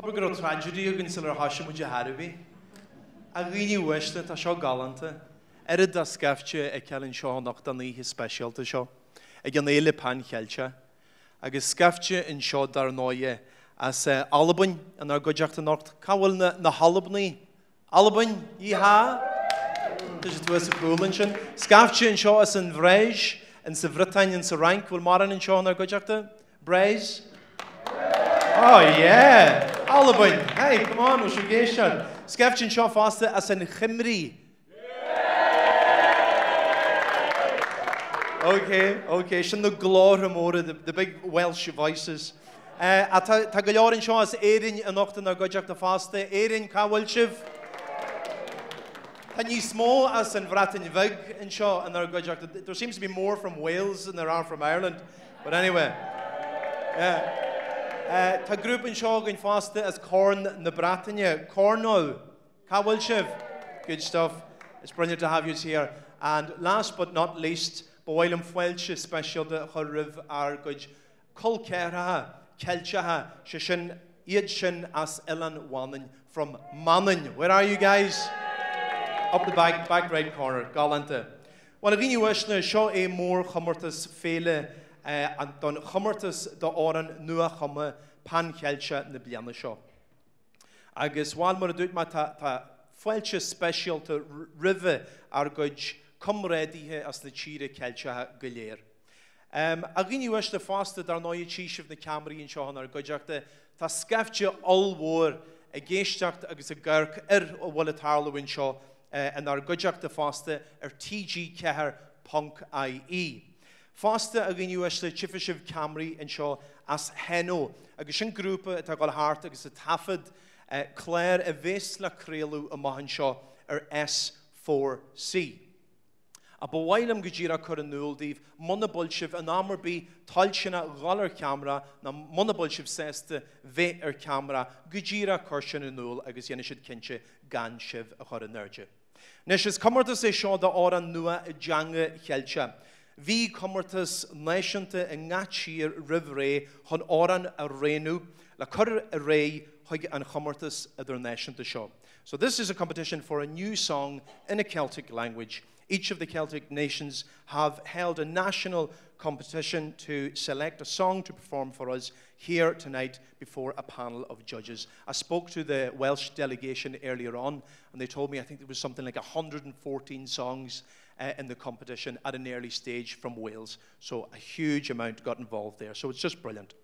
Abra tragedy agin sila hasha mo jaharabi. Agini weshta ta sho galanta. Erid da skafche e kelin sho nachtani his special to sho. Again ele pan kelcha. Agus skafche in sho dar noye as Alban and our gojachta nacht kawal na halabni. Alban ha. Dis het was coolenshin. Skafche in sho as in vrej and se vritain in se rank will maran in sho na gojachta. Brej. Oh yeah. Alban. Hey, come on, we should get shot. Skafche in sho faste as in chimri. Okay. Shin the glór more the big Welsh voices. Ta galórin sho as Erin an ocht na gojach the faste. Erin ka Welshif. Can you small as in Vratin Vig in sho and our gojach? There seems to be more from Wales than there are from Ireland. But anyway. Ta group in sho going faste as Corn na Bratagne. Cornwall. Ka Welshif. Good stuff. It's brilliant to have you here. And last but not least, Boilem Fuelche special de Horriv Argoj Kolkeraha, Kelchaha, Shishin, Idshin as Ellen Wannen from Mannen. Where are you guys? Up the back right corner, Galante. Well, I really wish to show a more Comórtas fele and don Comórtas the Oran Nua Hama Pan Kelcha the Bliana show. I guess while more do my ta Fuelche special to River Argoj. Come ready here as the cheer kelcha galer. Agini wish the faster dar noye chief of the Camry in Shahan or Gojacta, ta skafche all war a geishacht agus a gurk or wallet harlow in Shaw and our Gojacta faster TG Keher Punk IE. Faster agini wish the chiefish of Camry in Shaw as Heno, a gishin group at a heart agus a taffed Claire a Vesla Crelu a Mahanshaw or S4C. Aber whilem gejira coronul div monobolshiv an amerbi talchina galler camera na monobolshiv seste ve camera gejira korshin nul agus yenishid kinche ganshiv a coronurge. Nishis Comórtas e shaw da oran nua jange helcha. Vi Comórtas nationte en ngachir rivre hon oran a renu la cor a ray hog an Comórtas other nation to show. So this is a competition for a new song in a Celtic language. Each of the Celtic nations have held a national competition to select a song to perform for us here tonight before a panel of judges. I spoke to the Welsh delegation earlier on, and they told me I think there was something like 114 songs in the competition at an early stage from Wales. So a huge amount got involved there. So it's just brilliant.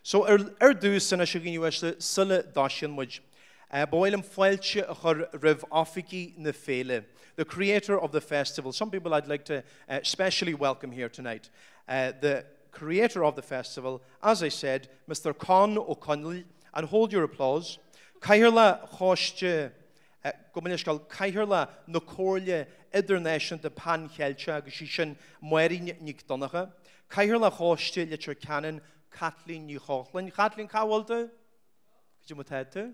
So dus and I Sulle Dashin which Boilem Fuelche Riv Afiki Nefele, the creator of the festival. Some people I'd like to specially welcome here tonight. The creator of the festival, as I said, Mr. Con O'Connell, and hold your applause. Cairla Chosche, Gominishkal Cairla Nocorlia Idirnáisiúnta Pan Chelcha, Gishishin Muerin Nikdonacha, Cairla Chosche, Litcher Cannon, Kathleen New Hochlin. Kathleen Cowalda? Could you move head to?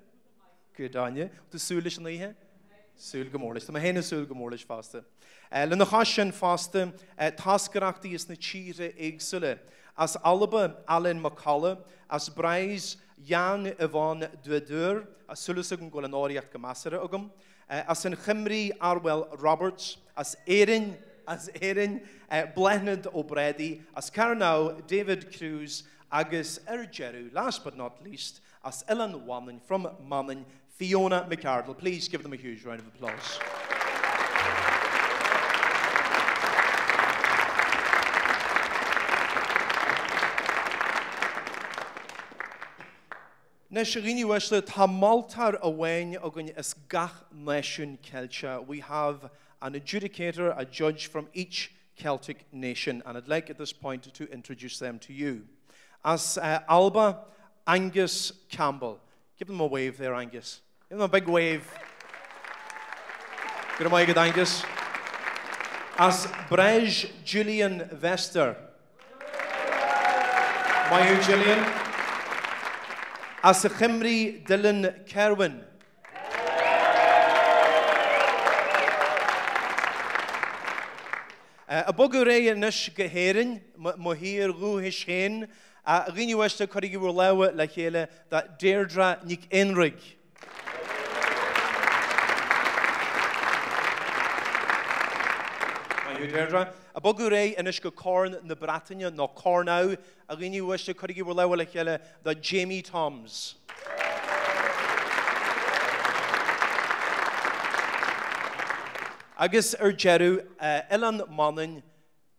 Good on you. The Sulish and here? Sul Gomorlish. The Mahena Sul Gomorlish faster. Lenachashan faster. Taskarachti is the Chire Egsule. As Alba Allen McCullough. As Bryce Jan Yvonne Duedur. As Sulusugum Golanoriak Gamasera Ugum. As in Chimri Arwell Roberts. As Erin. Blenhead O'Brady. As Carnow David Cruz. Agus Erjeru. Last but not least. As Ellen Wannon from Manning. Fiona McArdle. Please give them a huge round of applause. Nesharini Weshler Tamaltar Awain Ogun Esgach Nation Kelcha. We have an adjudicator, a judge from each Celtic nation, and I'd like at this point to introduce them to you. As Alba Angus Campbell. Give them a wave there, Angus. Give them a big wave. Good morning, good Angus. As Brej Julian Vester. Mayu Julian. As Chimri Dylan Kerwin. A boguré nish geherin, mohir ru hishén, A ghine uiste chuigi bhfuil leabhar le chéile that Deirdre Nic Enrig. Deirdre. A bogu ré inis go Corn na Bratainne nó Cornau a ghine uiste chuigi bhfuil leabhar le chéile that Jamie Toms. Agus Jeru, Ellen Monnin,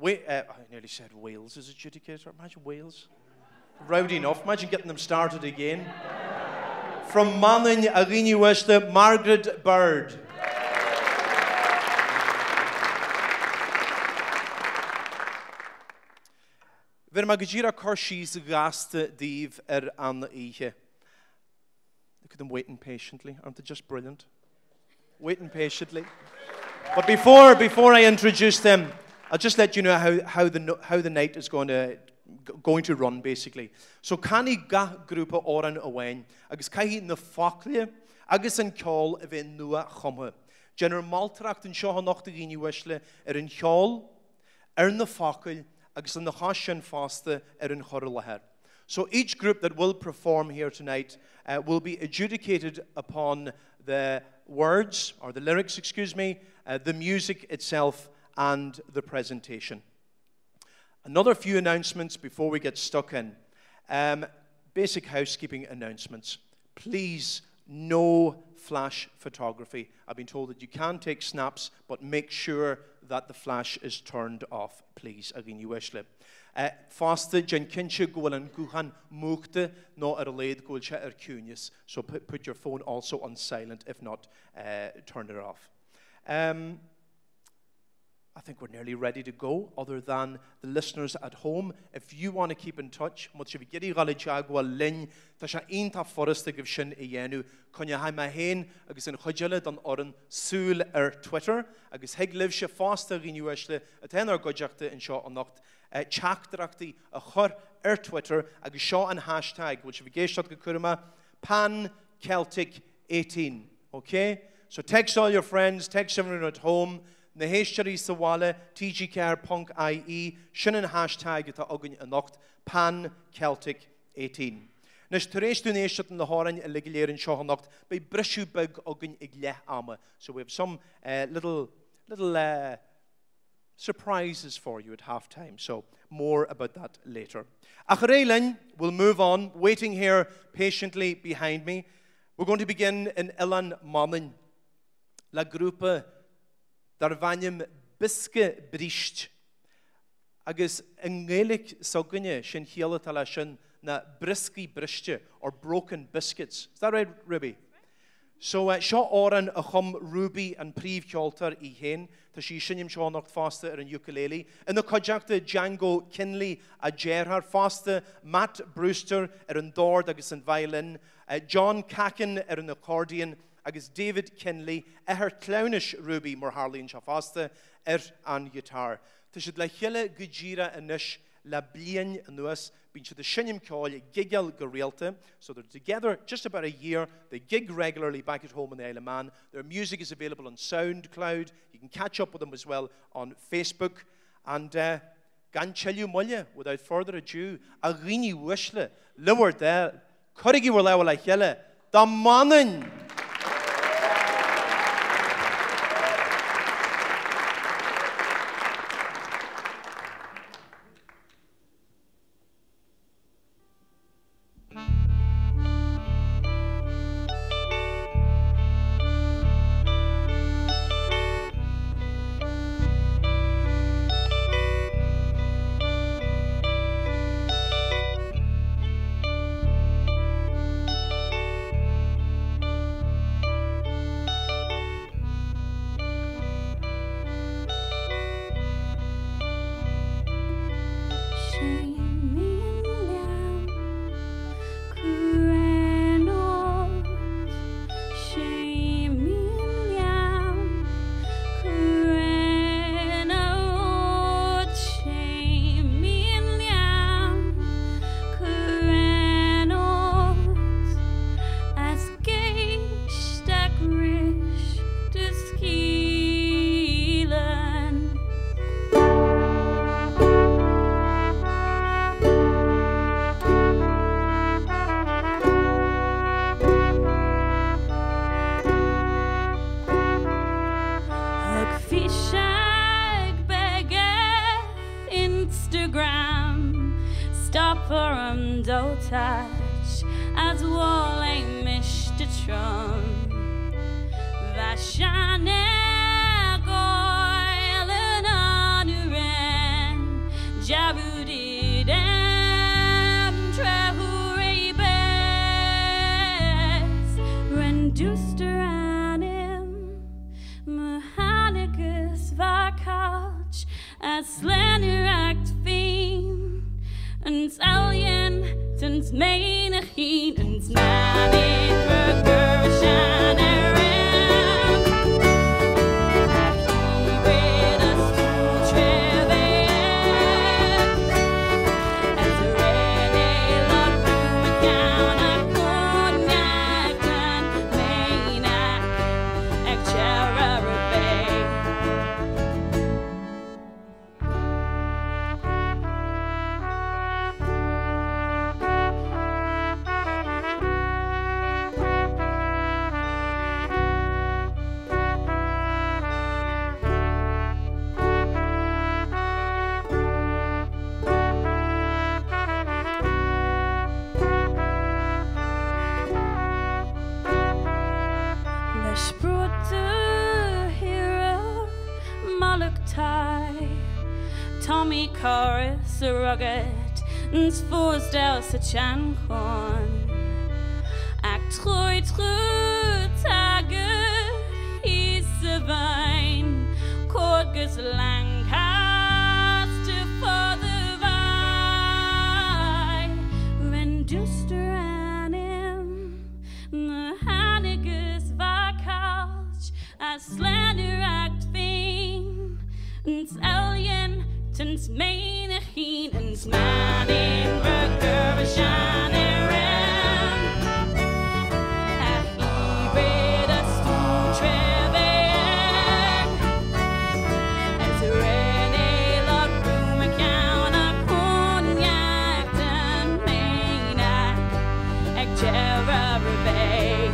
I nearly said Wales as adjudicator. Imagine Wales. Rowdy enough. Imagine getting them started again. From Monnin, Agini Westa, Margaret Bird. Ver magajira Kershis gaste div an ihe. Look at them waiting patiently. Aren't they just brilliant? Waiting patiently. But before I introduce them, I'll just let you know how the night is going to run, basically. So, cani ga grúpa oran awain, agus caihi na fachlia, agus an ceol a bheith nua chumha. General maltracht an seo nacht a gini wisle an ceol, na fachil, agus an na chashan faste an chorlaher. So, each group that will perform here tonight will be adjudicated upon the words, or the lyrics, excuse me, the music itself, and the presentation. Another few announcements before we get stuck in. Basic housekeeping announcements. Please, no flash photography. I've been told that you can take snaps, but make sure that the flash is turned off, please. Again, you wish it. Faste jen kinche golan guhan mukte no leid golcha cunius. So put your phone also on silent. If not, turn it off. I think we're nearly ready to go, other than the listeners at home. If you want to keep in touch, much of giri galajagwa lin, tasha inta forest give shin iyenu, konya hai mahen, agus in khajala dan oran sul Twitter, agus heg live she faster in ueshle, aten gojakte in shaw nacht, chakdrakti a chor Twitter, agus shaw an hashtag, which we geshat gekurma, Pan Celtic 18. Okay? So text all your friends, text everyone at home. Na héistearí sawale tgcar.ie shinnan hashtag ita ogun anocht Pan Celtic 18. Nes turéis dún éisiat in the hárain a legiléir in seohanacht by brisú bug ogun igle ama. So we have some little surprises for you at halftime. So more about that later. Acharailin will move on, waiting here patiently behind me. We're going to begin in Ilan Monnin. La Gruppe Dar vanjem biske brist. Agus engelig sogunye shin hiela talashin na brisky bristje or broken biscuits. Is that right, Ruby? So shaw oran a chum Ruby and Priv Kjolter I hen ta she shinim shaw nacht faste an ukulele. In the conjecta Django Kinley a Gerhard faste Matt Brewster an Dord agus an violin, John Cacken an accordion. Agus David Kinley, her clownish Ruby mar Harleen Shafaste, an guitar. Tishid la chile gujira anish la blian anuas, bin the shinim call giggle gorealte. So they're together just about a year. They gig regularly back at home in the Isle of Man. Their music is available on SoundCloud. You can catch up with them as well on Facebook. And gan chillu mulya, without further ado, a rini wishle, lower there, currigi wala la chile, the mannen. do touch as wall a Mr. Trump. Vashane goil and honoren Jabudi dem trehure bes renduster anim mechanicus vakouch as slender act theme and alien since main a heat and snap in burger shine. Tommy chorus a rugged and forced out such an horn. Act true tagger, he's a vine, Corgus Lancaster for the vine. Renduster anim, Mehanigus Vakouch, a slender act thing, and alien. Since main a heat and sman in burger a shine ram. A he read a stool trevel. As a Renee lock room account a cognac and main a Jera Rebay.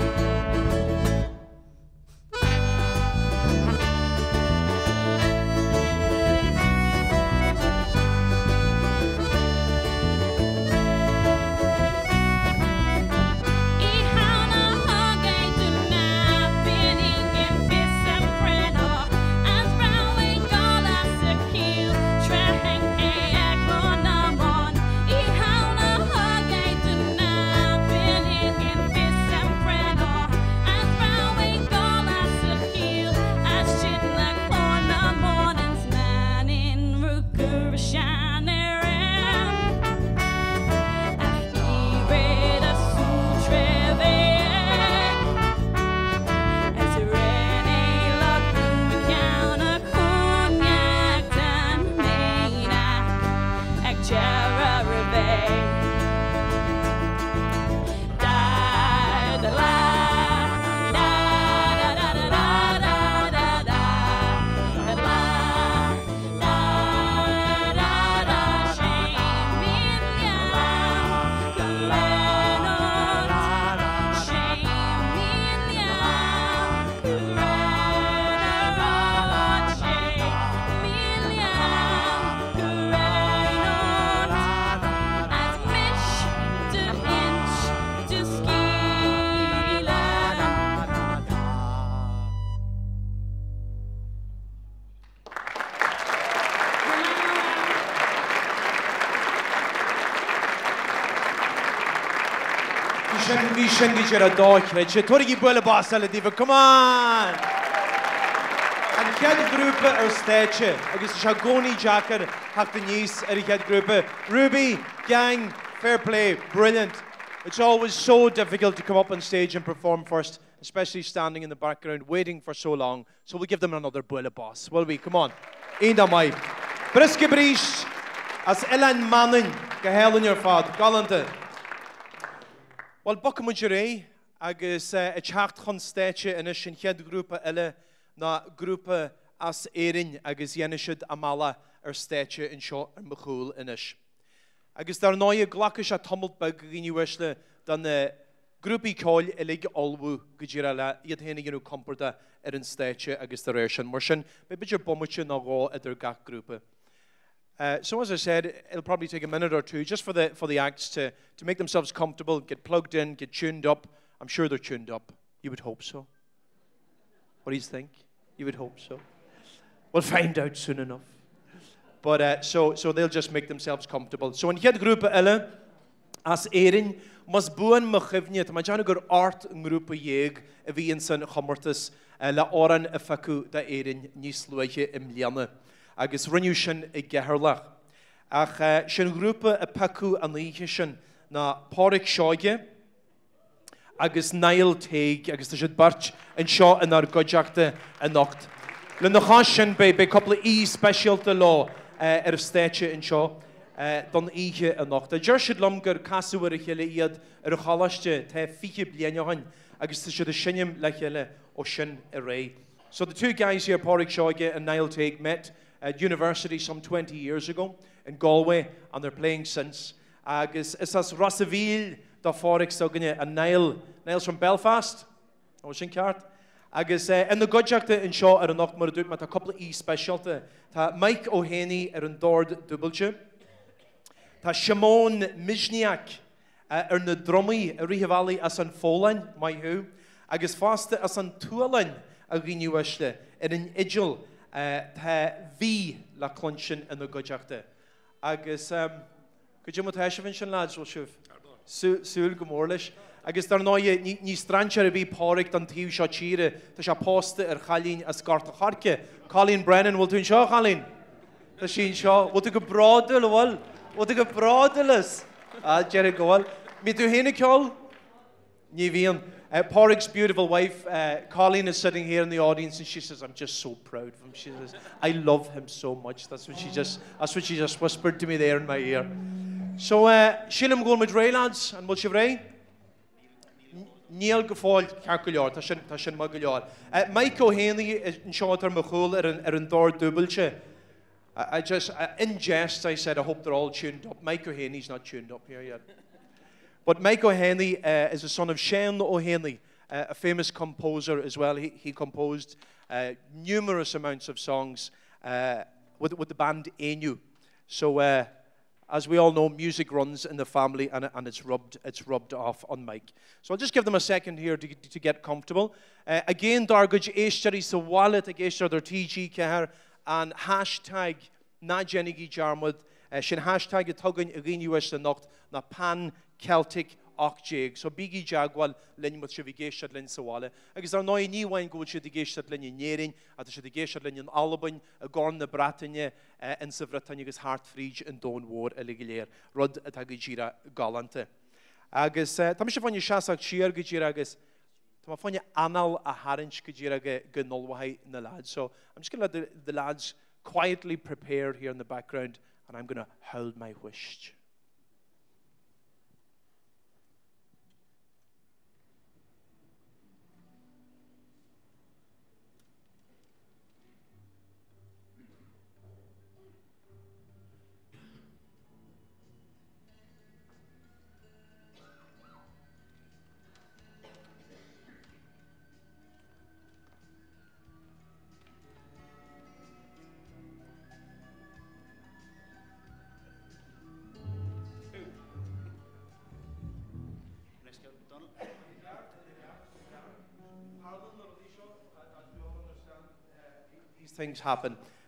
We shouldn't get a dog, Richard. Torigi Bulla Basala Diva, come on! And Ked Gruppe or Stage, I guess Shagoni Jacker, Hackneys, Eric Gruppe, Ruby, gang, fair play, brilliant. It's always so difficult to come up on stage and perform first, especially standing in the background, waiting for so long. So we'll give them another Bulla Boss, will we? Come on. Ainda mai. Briske Brish, as Elan Manning, Gehelen your father, Galante. Well, Buckamugeray, agus a teacht chun stéite in sin chead grúpa eile na grúpa as éireann agus dhéanaisead amala stéite in seo ar machúil inis. Agus dar náide glacas a tomult bag gníomhaisle dan na grúpaí cáil ilig olbú go dtír eile iad héna ginú comporta ar an stéite agus dar éir sin. Mar sin, be beidir bomuite na gá idir gach grúpa. So as I said, it'll probably take a minute or two just for the acts to make themselves comfortable, get plugged in, get tuned up. I'm sure they're tuned up. You would hope so. What do you think? You would hope so. We'll find out soon enough. But so they'll just make themselves comfortable. So in hier groepe ille, as éirin, mas buan me chifniet, ma jana gur art yn grŵp jeg, y fi yn sy'n Comórtas, la oran y facu da éirin nis luige ymlianne. Agus rinniu sin y geherlach. Ach sin grŵpa y pacu an leiche sin na páric sioige, agus nail teig, agus da sydd barch yn sio yn ar godjachta yn nocht. Lyn na sin be couple specialta law stage yn sio, don ihe yn nocht. A jyrsyd lomgar caswr y chile iad y chalaste te fiche blianiohan, agus da sydd y sinim le chile o sin y rei. So the two guys here, páric sioige and nail teig, met at university some 20 years ago in Galway, and they're playing since. Agus is as Rossaville da páric sogne a Niall's from Belfast. O sin ceart. Agus in the godjachta in seo an nocht mar dúit mat a couple specialta. Tá Mike O'Haney an dord dubulche. Tá Shimon Mijniak na drummy a rihavali as an fólain, mai hu. Agus faste as an tualain a giniuiste in an idjil tá vi la clunchin in the godjachta. Agus could you motashavin sin lads will shuf? Súl gomorlish. Agus dar noie ní stranchar a bhí páric don tíú seo tíre, tá se pósta chalín as garta charce. Colleen Brennan, will tún seo, Colleen? Tá sin seo, will tú go bradal bhil? Will tú go bradalas? Jerry gohil. Mi tú héna ceol? Ní bhíon. Páric's beautiful wife, Colleen, is sitting here in the audience and she says, I'm just so proud of him. She says, I love him so much. That's what she just whispered to me there in my ear. So, Shillam going with Ray, lads, and what's your Ray? Neil Gafford, Carculiar, Tashin Maguliar. Mike O'Haney in short term Machul an Dor Dubulche. I just, in jest, I said, I hope they're all tuned up. Mike O'Haney's not tuned up here yet. But Mike O'Haney is the son of Shane O'Haney, a famous composer as well. He composed numerous amounts of songs with the band Enu. So, as we all know, music runs in the family, and it's rubbed off on Mike. So I'll just give them a second here to get comfortable. Again, Darguj Eishtari so wallet Eishtar their TG Kahar and hashtag Najenigi Jarmud. Shin hashtag a tugging again US the nocht na pan Celtic Ochjig. So bigi jagwal lin mut shivigeshad lin sawale. Agus ar noi ni wain go shivigeshad lin nerin, at shivigeshad lin Alban, a gorn the Bretagne, and Savratanigus Hartfried and Don War Eligiler, Rod at Agijira Galante. Agus Tamishafanya Shasak Sheer Gijiragus, Tamafanya Anal a Harinch Gijiraga Gunolwai in the lads. So I'm just going to let the lads quietly prepare here in the background, and I'm going to hold my wish.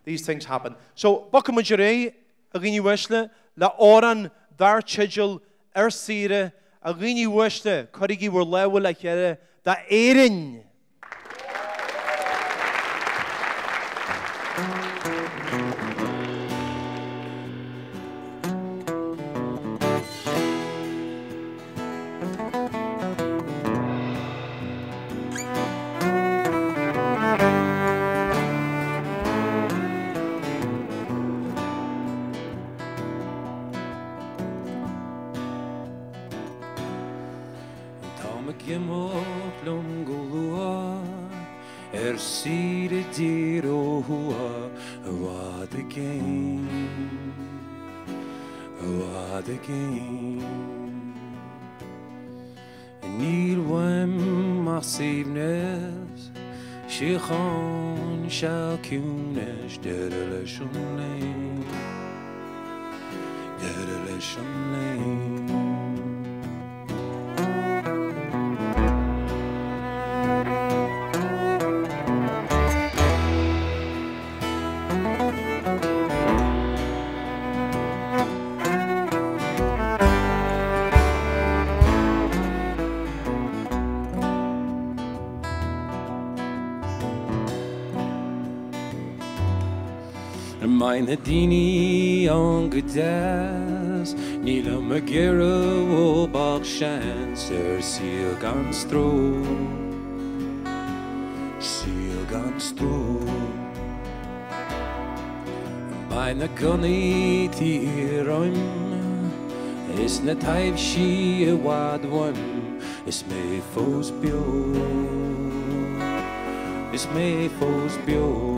These things happen. So, Bakamujarei, Agini Weshle, La Oran, Dar Chijil, Ersire, Agini Weshle, Korigi were level like here, Da Erin. Meine dini an gedas, Nila me gera o bach chans, seal ganz tro, seal ganz tro. Meine gunny tiroim, is net haif she a wad one, is me fos bio, is me fos bio.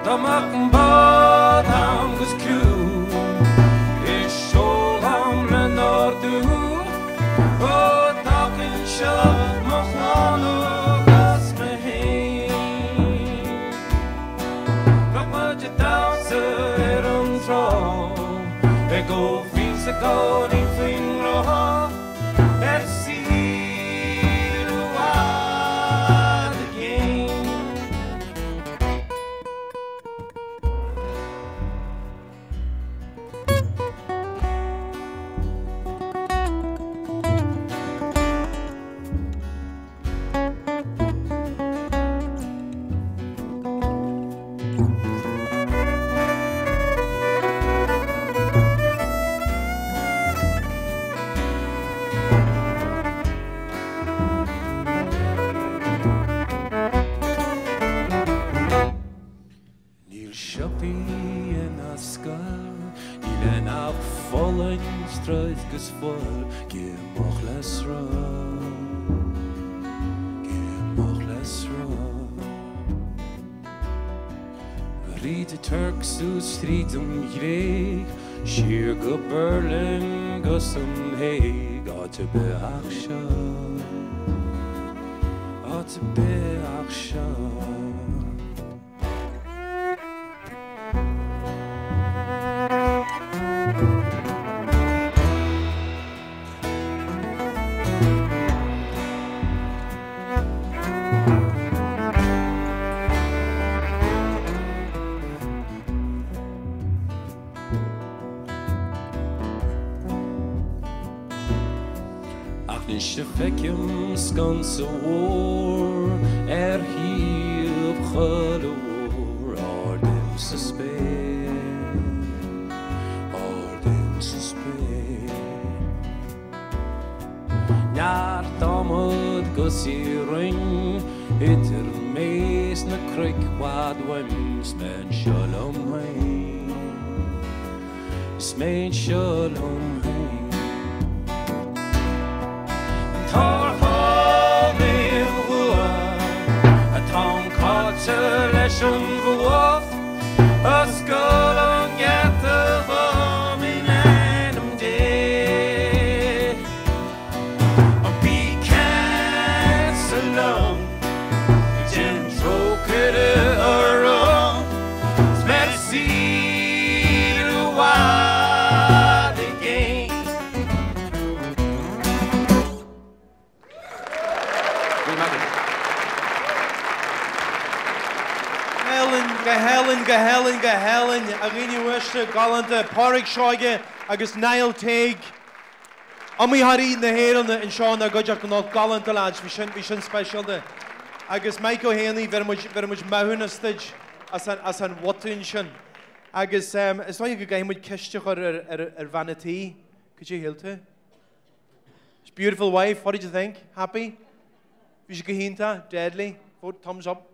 Tamak bad hangus crew is so hamren ordu o takin shab mahano gas me Kapaj danser on tro e go fins a go in fin roha Street Greg, sheer go Berlin, go some hay, got to be action, got to be action. Fekim sconce war he op chale war ardem suspe Naar damod gussie ring Itter mees na krik wad wim Smen shalom hein Smen shalom hein Leschen verworf, a skull on get the bomb in einem day. A pecan salon, Jim Troke a rum, spread seed a wide again. Gehelen, a rini wiste galante Parik Shoige agus Niall Teig. Am we had eaten the hair on the in Sean a gojak not galante lads, we shouldn't special the. Agus Michael Haney very much mahuna stage as an watinchen. Agus it's like a game with kishch or vanity. Could you heal to? It's beautiful wife, what did you think? Happy? Vishkahinta, deadly. Vote thumbs up,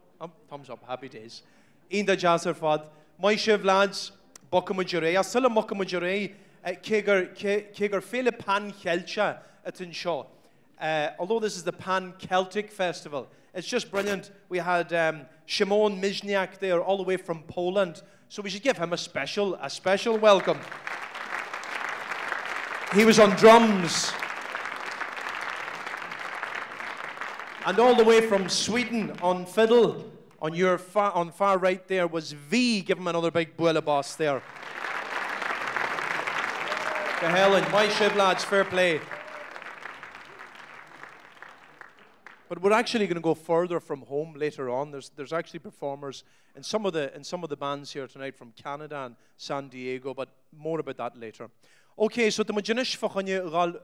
thumbs up, happy days. Inda Jasser Fad. My shiv lads, Bokamajure, Asilla Mokamajure, Kegar Fele Pan Kelcha at Inshaw. Although this is the Pan Celtic Festival, it's just brilliant. We had Shimon Mizniak there, all the way from Poland, so we should give him a special welcome. He was on drums. And all the way from Sweden on fiddle. On far right there was V. Give him another big boiler boss there. To Helen, my ship lads, fair play. But we're actually going to go further from home later on. There's actually performers in some of the bands here tonight from Canada and San Diego, but more about that later. Okay, so the Mujinish Fachanya Gal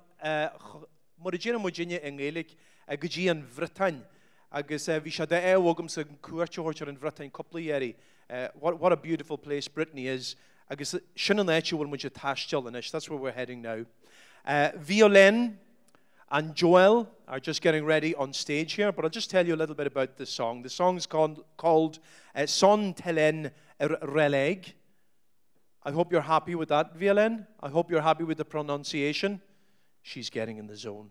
Murigina Mujinia Engelik Guji and Vritain. Agus Vishada Wogums and Kuarchorcher and Vritain Couple what a beautiful place Brittany is. Agus Shinanachu will Mujit Hashchilanish. That's where we're heading now. Violin and Joel are just getting ready on stage here, but I'll just tell you a little bit about this song. The song's called Son Telen Releg. I hope you're happy with that, Violin. I hope you're happy with the pronunciation. She's getting in the zone.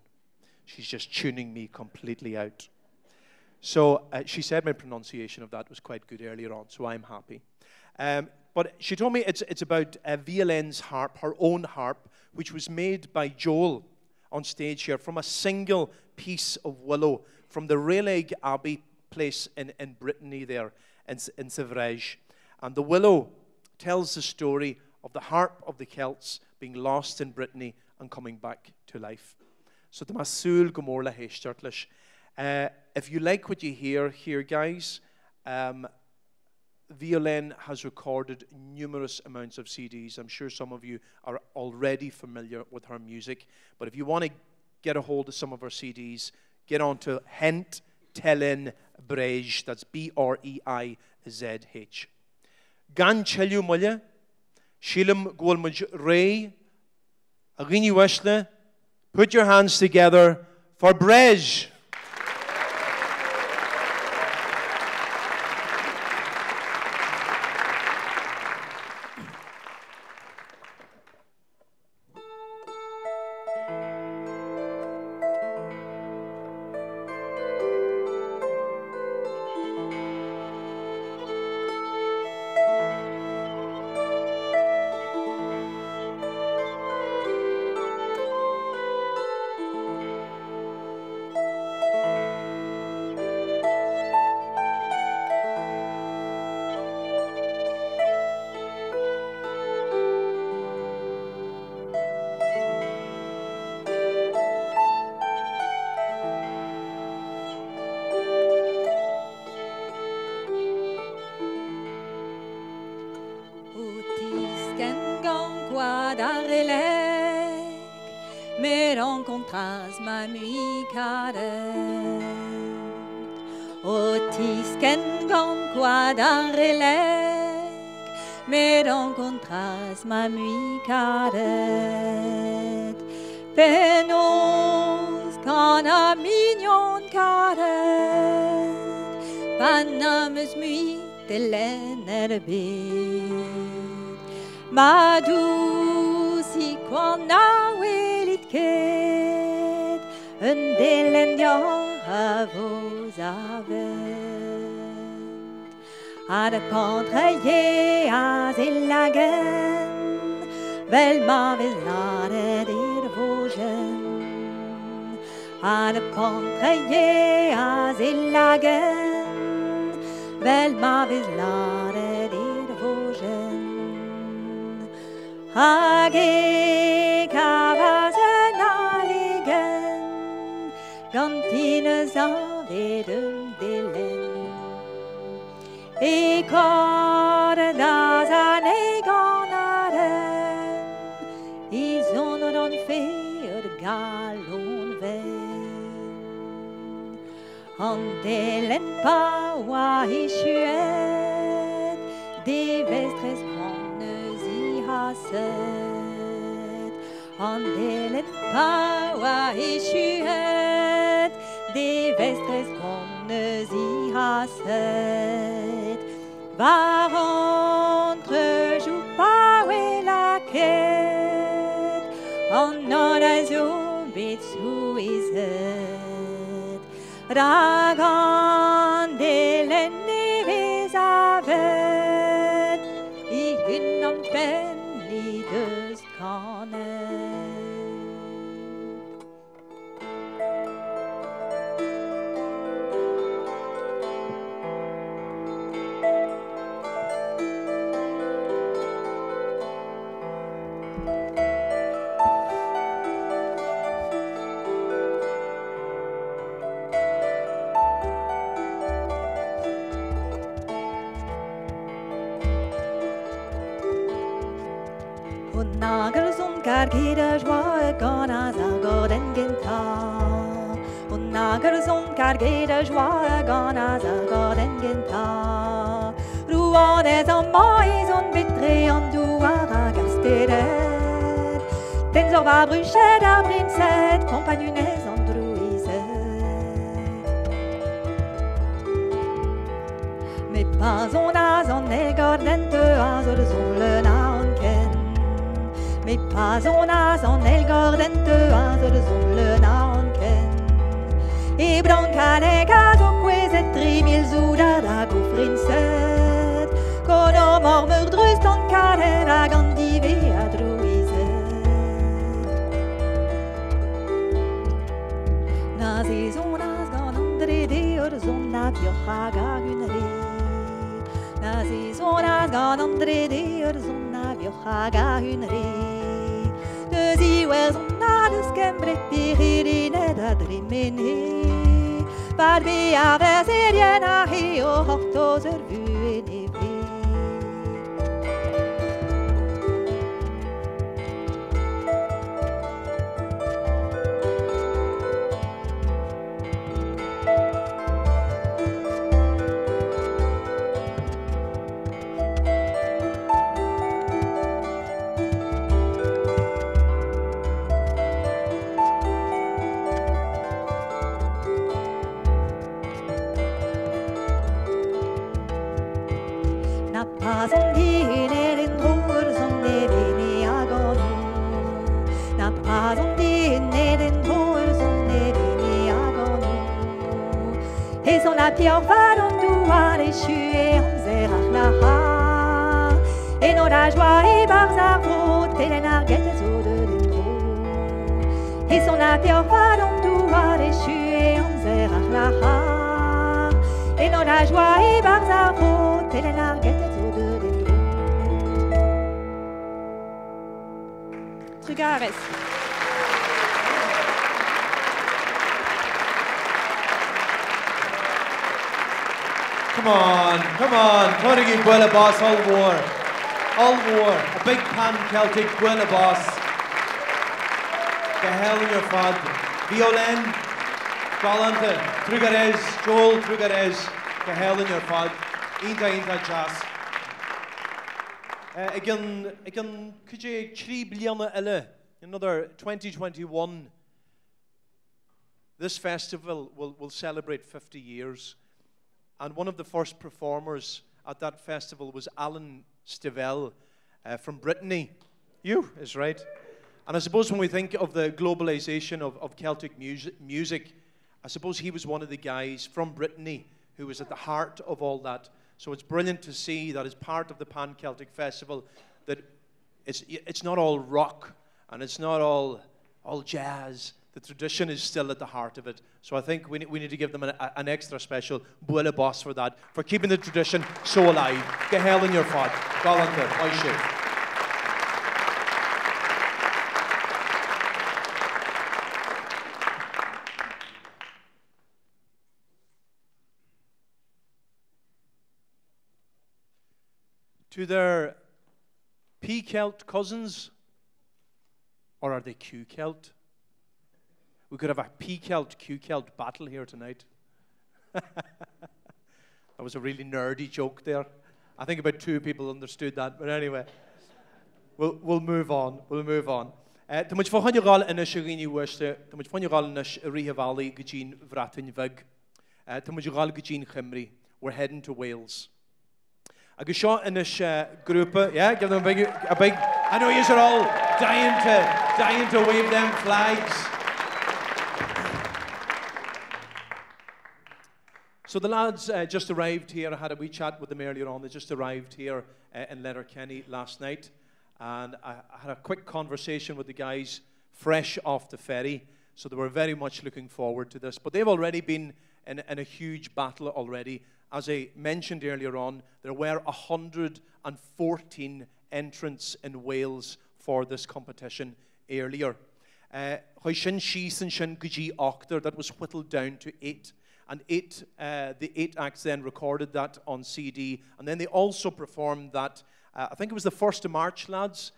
She's just tuning me completely out. So she said my pronunciation of that was quite good earlier on, so I'm happy. But she told me it's about Violin's harp, her own harp, which was made by Joel on stage here from a single piece of willow from the Releg Abbey place in Brittany there, in Sevrage. And the willow tells the story of the harp of the Celts being lost in Brittany and coming back to life. So the Masul Gomorla Heshtartlish. If you like what you hear here, guys, Violin has recorded numerous amounts of CDs. I'm sure some of you are already familiar with her music. But if you want to get a hold of some of her CDs, get on to Hent Telen Brej. That's Breizh. Gan Chelu Mulya, Shilam Golmuj Ray, Agini Weshle, put your hands together for Brej. Ma muikaret Penos kana mignon karet Panamus mui de l'enerbit Ma douci quana welit ket Un delenia a vos avent Ad contraye as ilagen Vel ma velare dir vogen Ad contraye as ilagen Vel ma velare dir vogen Hage kavasen aligen Gantines avedum delen E corde das anegonaren I zonon feer galon ven Handelen pawa I shuet De vestres mannes I haset Handelen pawa I shuet De vestres mannes I haset Var entre jou pa we la ket On a zo bit sou izet Ragan de l'enneves avet I hunnan penli døst kanet nagel som gargida joie gana zagoden genta. On nagel som gargida joie gana zagoden genta. Ruan es en mais on bitre en douara gasteret. Den zor va bruchet a brinset compagnones en druiset. Mais pas on a en elgordente azor zon na on ken. Mais pas on a en elgordente azor zon na on ken. E brancane caso quese 3000 zuda da gofrinset. Kono mormur drust on karen a gandive a druiset. Na zezon az gan andre de ur zon na biocha gagunri. Na zezon az gan andre de ur zon na biocha gagunri. De ziwer zon na de skembret piririne da drimene. Par vi ave serien a he o hortos ur vu en evi. Pas on dîner en drôle som des vini à gonu. N'a pas on dîner en drôle som des vini à gonu. Et son a pierre valon doua les chuer en zerach la ha. Et non la joie et barzar vote et les narguettes au de dentro. Et son a pierre valon doua les chuer en zerach la ha. Et non la joie et barzar vote et les narguettes. Trugares. Come on. Torigi Gwella Boss, all war. A big pan-Celtic Gwella Boss. The hell in your fad. Violin, Galante, Trugares, Joel Trugares. The hell in your fad. Inta jazz. Again, could you 3 billion another 2021? This festival will celebrate 50 years. And one of the first performers at that festival was Alan Stivell from Brittany. You is right. And I suppose when we think of the globalization of Celtic music, I suppose he was one of the guys from Brittany who was at the heart of all that. So it's brilliant to see that as part of the Pan-Celtic Festival that it's not all rock and it's not all jazz. The tradition is still at the heart of it. So I think we need to give them an extra special Buela Boss for that, for keeping the tradition so alive. Get hell in your fod. Galante, oishe. To their P-Celt cousins, or are they Q-Celt? We could have a P-Celt, Q-Celt battle here tonight. That was a really nerdy joke there. I think about 2 people understood that, but anyway, we'll move on. Tá muid fáin gáil ina sigaí uaiste, tá muid fáin gáil ina rihaválaí go dtín bhratain bhig. Tá muid gáil go dtín Chimrí. We're heading to Wales. Agus seo in this group, yeah, give them a big. I know you are all dying to wave them flags. So the lads just arrived here. I had a wee chat with them earlier on. They just arrived here in Letterkenny last night, and I had a quick conversation with the guys fresh off the ferry. So they were very much looking forward to this. But they've already been in a huge battle already. As I mentioned earlier on, there were 114 entrants in Wales for this competition earlier. That was whittled down to 8. And the 8 acts then recorded that on CD. And then they also performed that, I think it was the 1st of March, lads,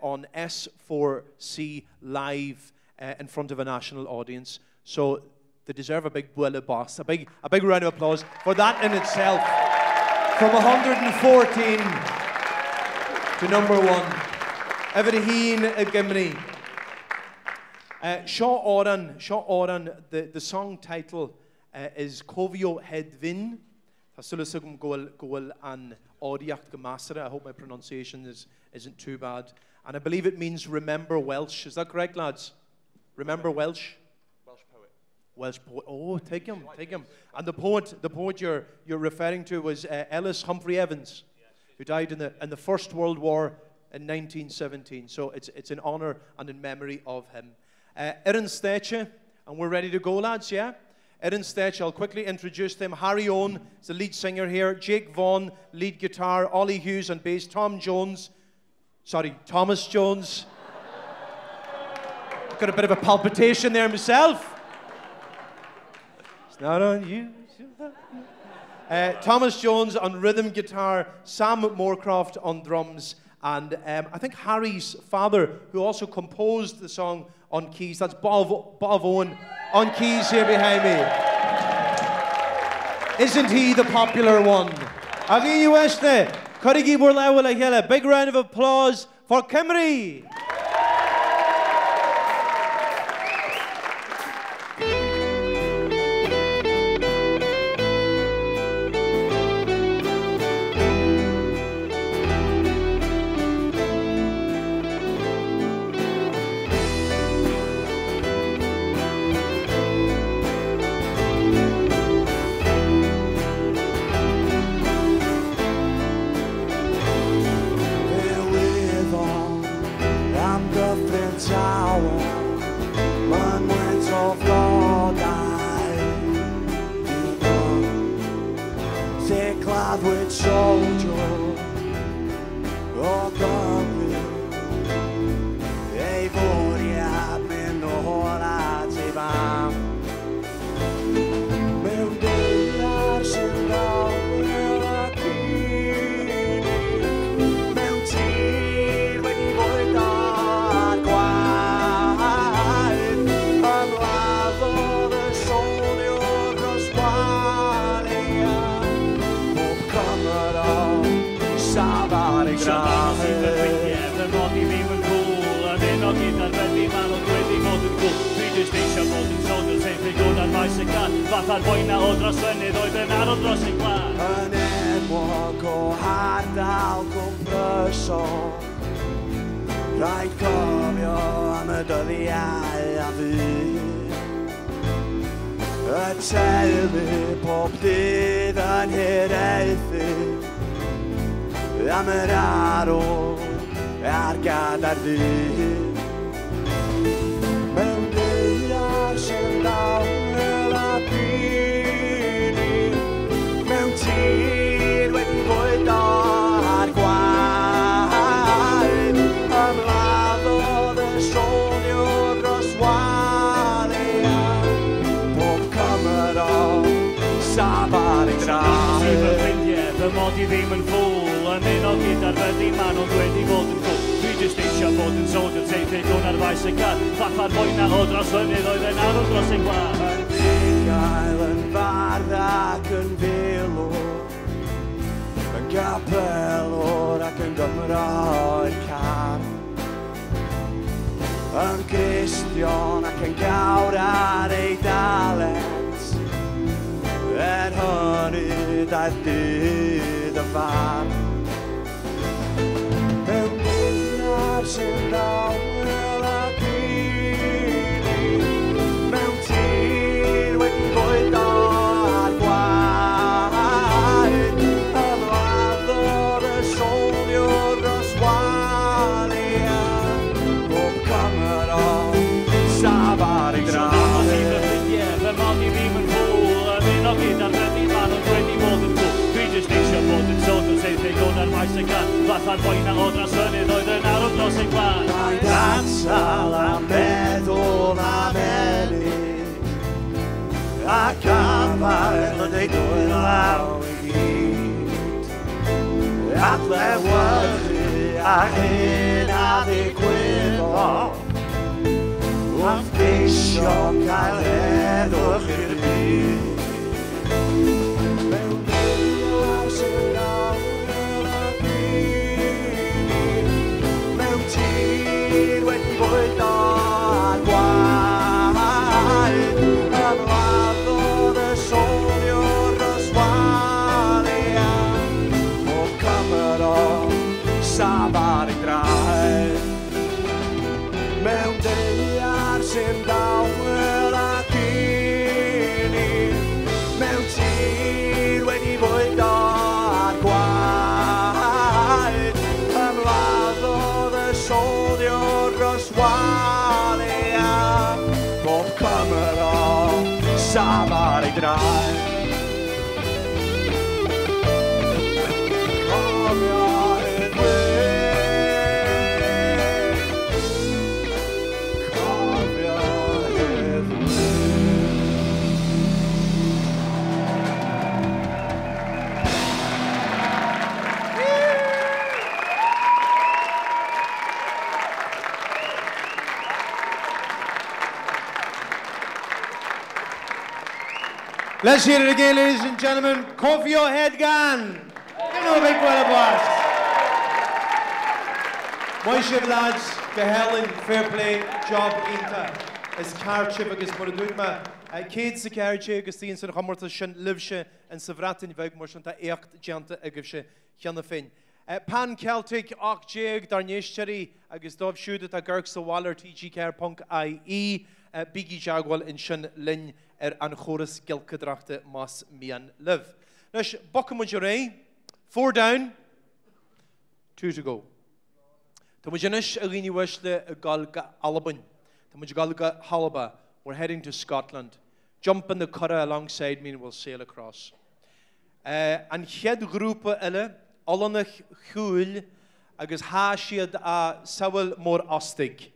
on S4C live in front of a national audience. So they deserve a big buile boss, a big round of applause for that in itself. From 114 to number 1. Everheen a Gimri. Seo Oran, the song title is Cofio Hedvin. Tasulasugum goal an Audiacht Gemasera. I hope my pronunciation isn't too bad. And I believe it means remember Welsh. Is that correct, lads? Remember Welsh? Welsh poet. Oh, take him. And the poet you're referring to was Ellis Humphrey Evans, who died in the First World War in 1917. So it's in honor and in memory of him. Erin Steche, and we're ready to go, lads, yeah? Erin Steche, I'll quickly introduce them. Harry Owen is the lead singer here. Jake Vaughan, lead guitar. Ollie Hughes on bass. Thomas Jones. Got a bit of a palpitation there myself. It's not unusual. Thomas Jones on rhythm guitar. Sam Moorcroft on drums. And I think Harry's father, who also composed the song on keys, that's Bob Owen on keys here behind me. Isn't he the popular one? Agin Weste, Corrigi Burlawala Hela. Big round of applause for Kimry. Fatha'r boina o dros fynydd oedd yn arol dros ein gwlad. Yn enwog o hardal gwmprysio, rhaid cofio am y dyddiau a fydd. Y teulu pob dydd yn hiraethu, am yr arw ar gada'r dydd. Mewn deiar sy'n lawer tir wedi bwydo ar gwaed ymladdodd y sonio dros walia pob Cymro safar ei draed Sydd fy ffrindiau, fy mod I ddim yn ffwl yn un o gyda'r fyddi ma nhw'n wedi bod yn ffwl Dwi jyst eisiau bod yn soldier teithio hwn ar faes y car Fatha'r boina o dros fynydd oedd yn arw dros ein gwlad Yn ddigael yn fardd ac yn filw Capelwr ac yn Gymro i'r car Yn Gristion ac yn gawr ar ei dalent hynny daeth dydd y far Mewn dynar sy'n dawel ac unig Mewn tir wedi bwydo ar gwaed Fatha'r boina o dros fynydd oedd yn arw dros ein gwlad Mae'n ansal a meddwl am eryll Ac afael yn ei dwy'n law I gyd Adlewyddu a hyn a di gwyddo Am geisio cael heddwch i'r byd Mewn ddiar sy'n awyr a gyd Mewn tir wedi bwydo a gwaed Ymladdodd y soliwr yswalia O Cymro safar i draed Mewn deiar sy'n dawel ac unig Mewn tir wedi bwydo ar gwaed Ymladdodd y soliwr yswalia Bob Cymro safar i draed Let's hear it again, ladies and gentlemen. Cofio Headgan. Give them a big well applause. Moishib lads, go Helen, fair play, job inta. Is Carchib agus Moradugma. Kids the Carchib agus the instead of Comórtas shin livshe and Savratin veg moshanta echt janta agivshe Janafin. Pan Celtic och jig darnishcheri agus dov shudet a Gurk so Waller TG Care Punk IE Biggie Jagwal in shin lin an chorus gilkedrachte mas mian live. Nush Bokamujare, 4 down, 2 to go. Tamujanish Arini Wishle Galga Alabun. Tamujalga Halaba. We're heading to Scotland. Jump in the cutter alongside me and we'll sail across. And Hed Gruppe Elle, Olanach Chul, agus Hashiad a Sawel Mor Ostig.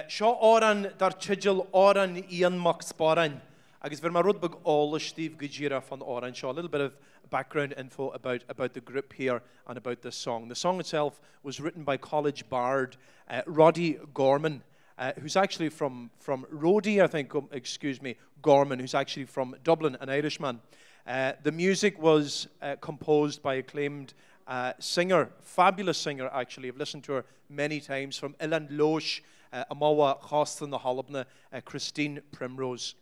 Seo oran dar chidil oran Ian Max Baran. Agus ver mar rudbug all Steve Gujira von Oran. Seo a little bit of background info about the group here and about this song. The song itself was written by college bard Roddy Gorman, who's actually from Roddy, I think, Gorman, who's actually from Dublin, an Irishman. The music was composed by acclaimed singer, fabulous singer actually. I've listened to her many times, from Ilan Loesch, Amawa Khostan the Holobna, Christine Primrose.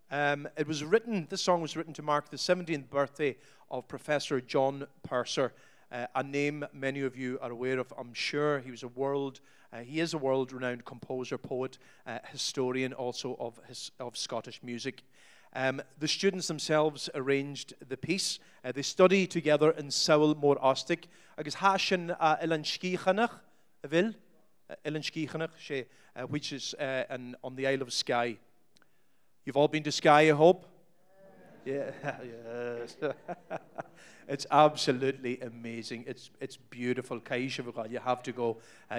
This song was written to mark the 17th birthday of Professor John Purser, a name many of you are aware of, I'm sure. He is a world-renowned composer, poet, historian also of Scottish music. The students themselves arranged the piece. They study together in Sawel Mor Ostig. Agus Hashin Ilan Skichanach, Vil. Which is on the Isle of Skye. You've all been to Skye, I hope? Yeah, yes. It's absolutely amazing. It's beautiful. You have to go.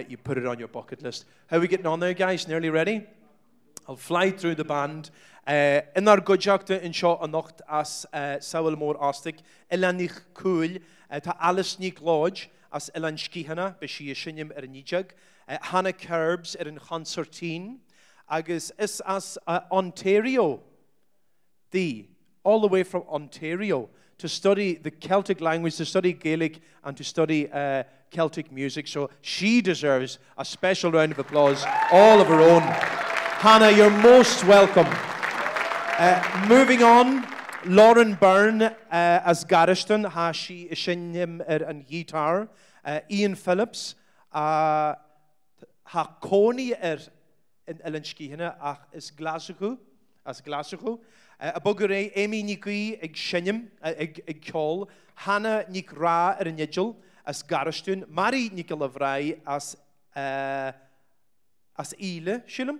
You put it on your bucket list. How are we getting on there, guys? Nearly ready? I'll fly through the band. In our gudjagte in Shaw anocht as Sawel Mor Ostig, Elanich Cool, ta Alice Nick Lodge, as Elan Skihana, Beshi Shinim Nijag. Hannah Kerbs in Concertine, agus is as Ontario, all the way from Ontario, to study the Celtic language, to study Gaelic, and to study Celtic music. So she deserves a special round of applause, all of her own. Hannah, you're most welcome. Moving on, Lauren Byrne as Garishton, ha she ishinim and guitar. Ian Phillips, ha Coney in Elenskihina ach is Glasgow, as Glasgow. A bugure Amy Nikui ag Shinim ag Kol, Hannah Nik Ra in Nigel as Garistun, Mary Nikolavrai as Ile Shilum,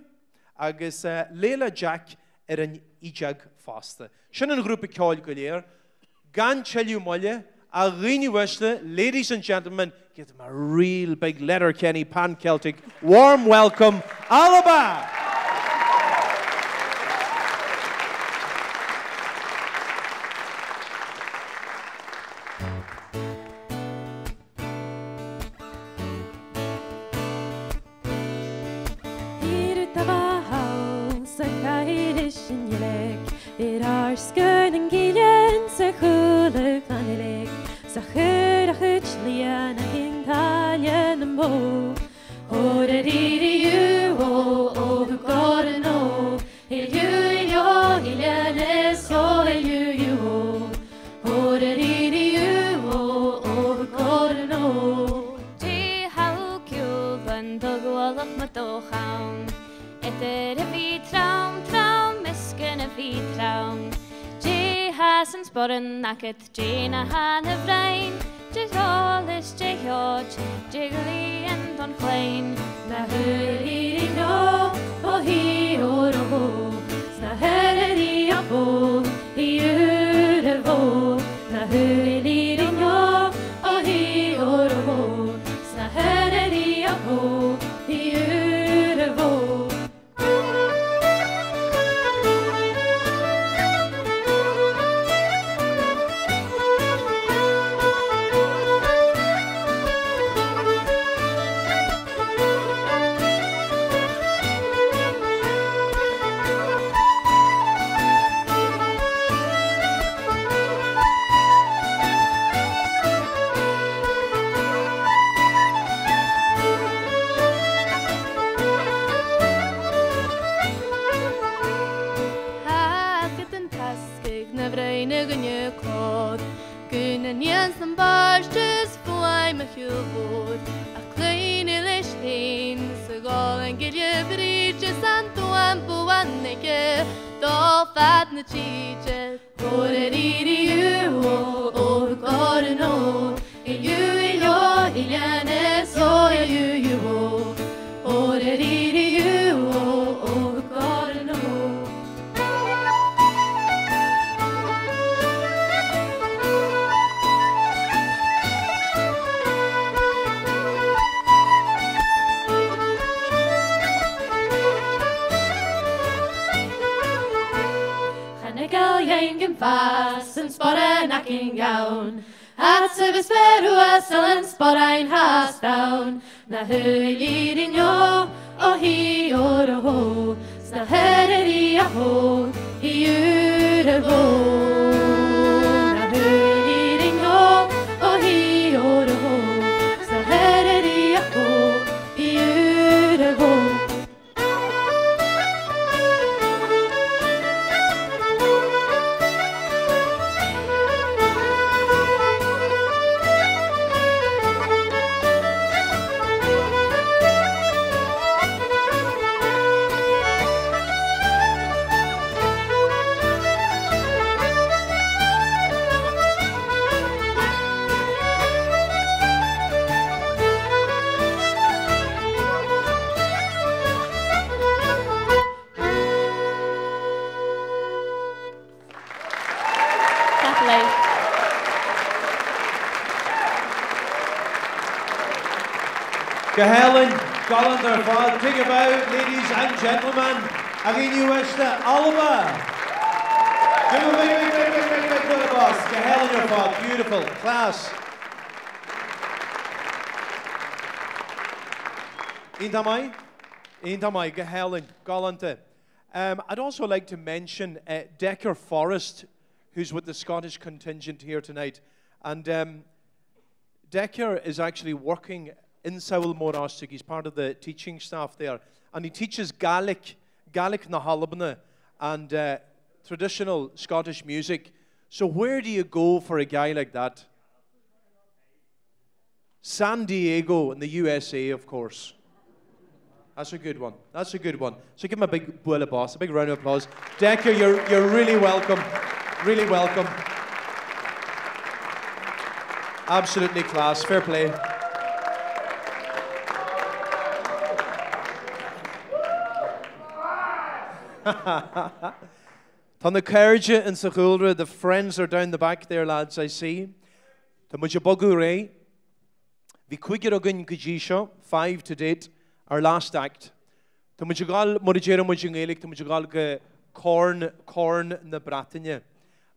agus Leila Jack in Ijag Faste. Shin an grŵp Kol Gulier, Gan Chelu Molle a ghine wiste, ladies and gentlemen, give them a real big Letterkenny pan-Celtic warm welcome, Alba! Nacket Jana Amhráin, Jigalis, Jihoj, Jiggly and Don Klein. Na hurry no, oh he or oh, na hurry up oh, he urvo. Na hurry no, oh he or oh, na hurry up oh, he urvo. Na hurry no, oh he or oh, na hurry oh, he urvo. Na hurry no, oh he or oh, na hurry oh, he urvo. Helen, Colin, their father, take a bow, ladies and gentlemen. Again, Alba. Give a big round of applause. Helen, your father, beautiful, class. Intamai, Helen, Colin. I'd also like to mention Decker Forrest, who's with the Scottish contingent here tonight. And Decker is actually working in Sewell-Morastig. He's part of the teaching staff there. And he teaches Gaelic na Halibna, and traditional Scottish music. So where do you go for a guy like that? San Diego in the USA, of course. That's a good one. That's a good one. So give him a big boil of boss, a big round of applause. Decker, you're really welcome. Really welcome. Absolutely class. Fair play. Tá na Cairde in Saghulra, the friends are down the back there, lads, I see. Tá muid bogu ré. Bhí cuigear a gunn go dtí seo, 5 to date, our last act. Tá muid gáil muidéar muid an Gaelic, tá muid gáil go Corn na Bratainne.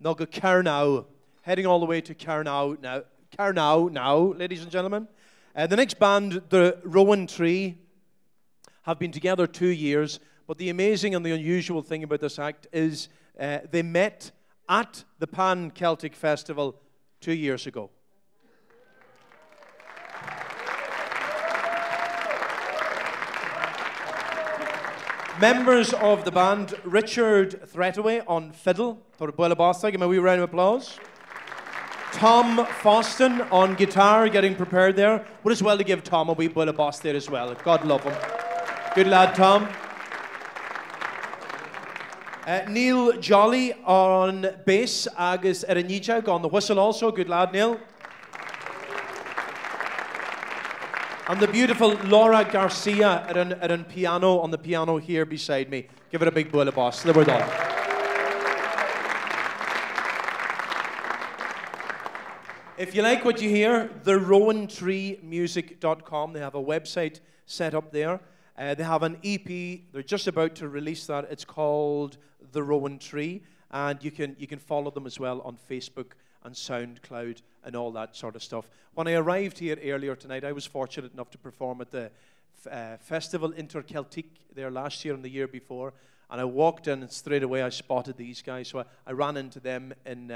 Ná go Carnow, heading all the way to Carnow now, ladies and gentlemen. The next band, the Rowan Tree, have been together 2 years, but the amazing and the unusual thing about this act is they met at the Pan-Celtic Festival 2 years ago. Members of the band, Richard Threataway on fiddle, give him a wee round of applause. Tom Foston on guitar, getting prepared there. Would as well to give Tom a wee bit of boss there as well. God love him. Good lad, Tom. Neil Jolly on bass, agus Idirnáisiúnta on the whistle also. Good lad, Neil. And the beautiful Laura Garcia at an piano, on the piano here beside me. Give it a big bullet boss. We're done. If you like what you hear, the RowanTreeMusic.com. They have a website set up there. They have an EP. They're just about to release that. It's called The Rowan Tree. And you can follow them as well on Facebook and SoundCloud and all that sort of stuff. When I arrived here earlier tonight, I was fortunate enough to perform at the Festival Interceltique there last year and the year before. And I walked in and straight away I spotted these guys. So I ran into them in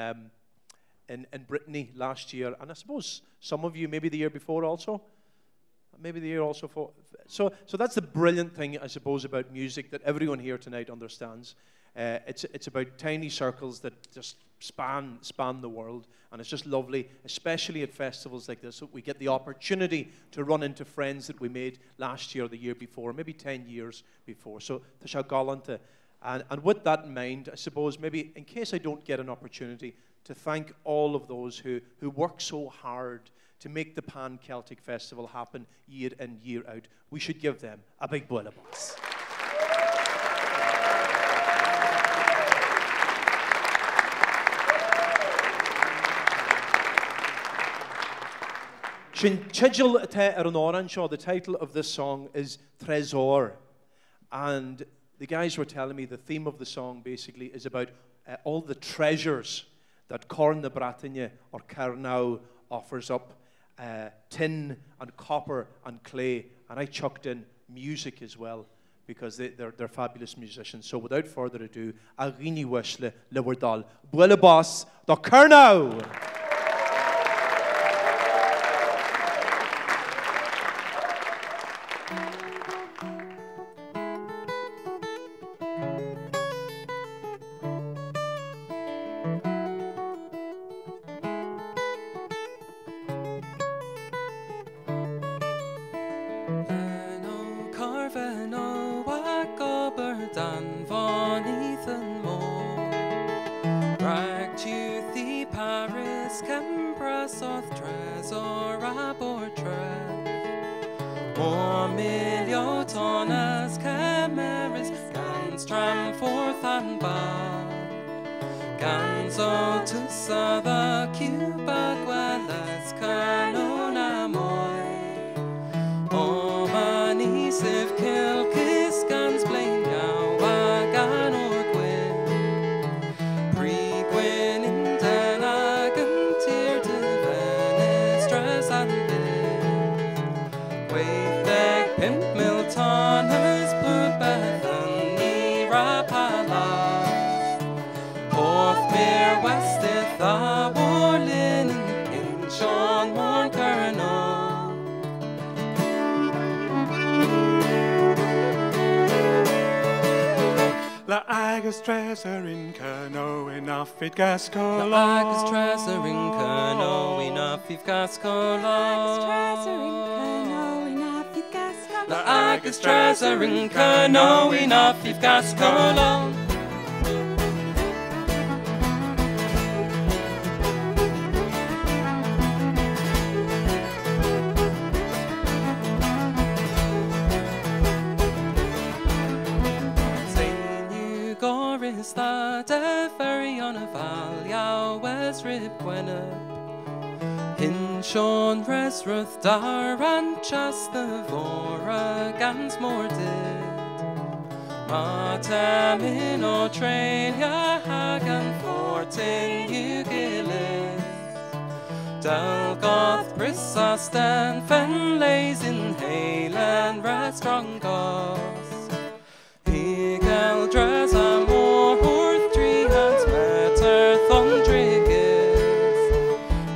Brittany last year. And I suppose some of you, maybe the year before also. Maybe the year also for... So that's the brilliant thing, I suppose, about music that everyone here tonight understands. It's about tiny circles that just span the world, and it's just lovely, especially at festivals like this. We get the opportunity to run into friends that we made last year or the year before, maybe 10 years before. So, and with that in mind, I suppose maybe in case I don't get an opportunity to thank all of those who work so hard to make the Pan-Celtic Festival happen year in, year out, we should give them a big boil of boss. Shin Chidgel te ar an oran show, the title of this song is Trésor. And the guys were telling me the theme of the song basically is about all the treasures that Corn na Bratainne or Carnow offers up. Tin and copper and clay. And I chucked in music as well because they're fabulous musicians. So without further ado, a rini wishle le wardal. Bwele boss, the Carnow! It gas color. The agus treasure in Carnow enough if gas color. The agus treasure in Carnow enough if gas color. Tin Sean Resruth Dar and just the Vora Gans more did. Matam in o train ya hagan 14 you gillis. Dalgoth Brissa Stan Fenlays in Hayland Rastrong Goss. Hegel dress a more horth 3 hands better thundrigis.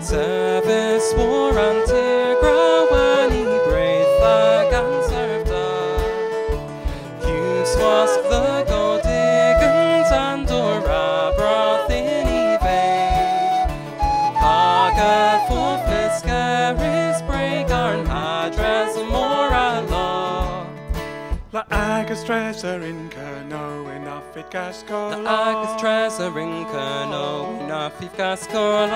Service war and tear grawani brave the gun served up. Hughes was the godigans and Dora broth in eBay. Haga for Fliscaris break our address more a law. La agus treasure in Kerno enough it gasco. La agus treasure in Kerno enough it gasco.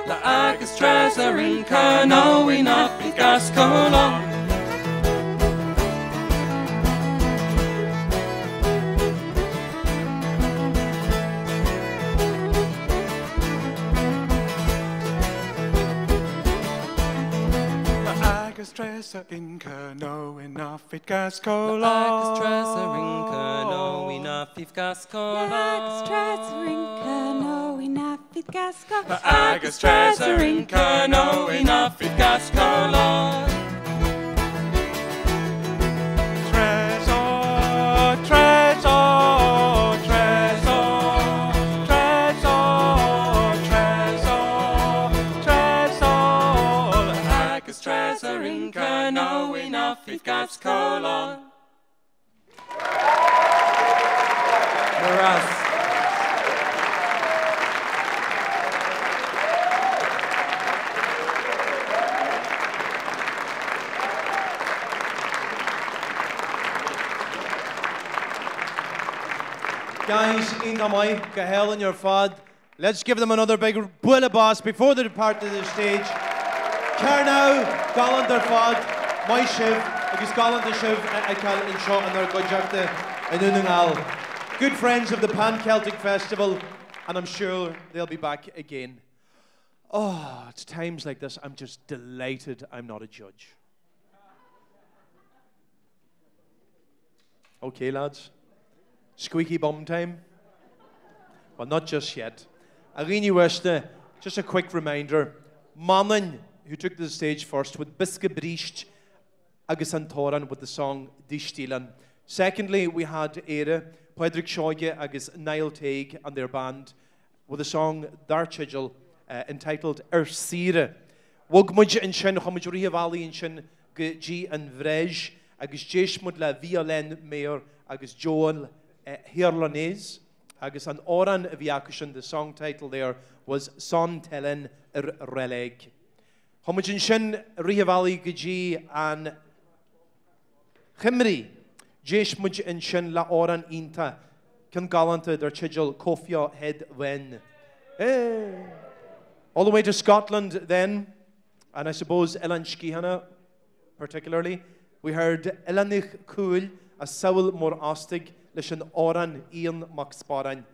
La agus treasure in Kerno enough it gasco. Treasure in Kerno enough it gasco. Agus treasure in Kerno enough it gasco. Agus treasure in Kerno enough it gasco. Agus treasure in Kerno enough it gasco. Treasure, treasure, treasure, treasure, treasure, treasure. Agus treasure in Kerno enough it gasco. Whereas, guys, in the mic, Gahel and your fad. Let's give them another big bulla boss before they depart to the stage. Kernow, Gallant their fad, my shiv, agus Gallant the shiv, I call it in short, and they're good job to Inunungal. Good friends of the Pan-Celtic Festival, and I'm sure they'll be back again. Oh, it's times like this, I'm just delighted I'm not a judge. Okay, lads. Squeaky bum time? Well, not just yet. Arini Westa, just a quick reminder. Manan, who took to the stage first with Biske Bricht agus Antoran with the song Dishtilan. Secondly, we had Ere, Pedrick Shoige agus Niall Teig and their band with a song Darchigel entitled Ersire. Wogmudge in Shin, Homajuriha Valley in Shin, G and Vrej, agus Jeshmud la Violin Mayor, agus Joel Hirlanese, agus an Oran Viakushan, the song title there was Son Telen Releg. Homajin Shin, Riha Valley, G and Chimri, Jeshmudge in Shin la Oran Inta, Can Galanta, their Chigel, Kofia Head Wen. All the way to Scotland then, and I suppose Elan Skihana particularly, we heard Elanich Cool, a Saul Mor Ostig, Lishan Oran Ian Max Baran.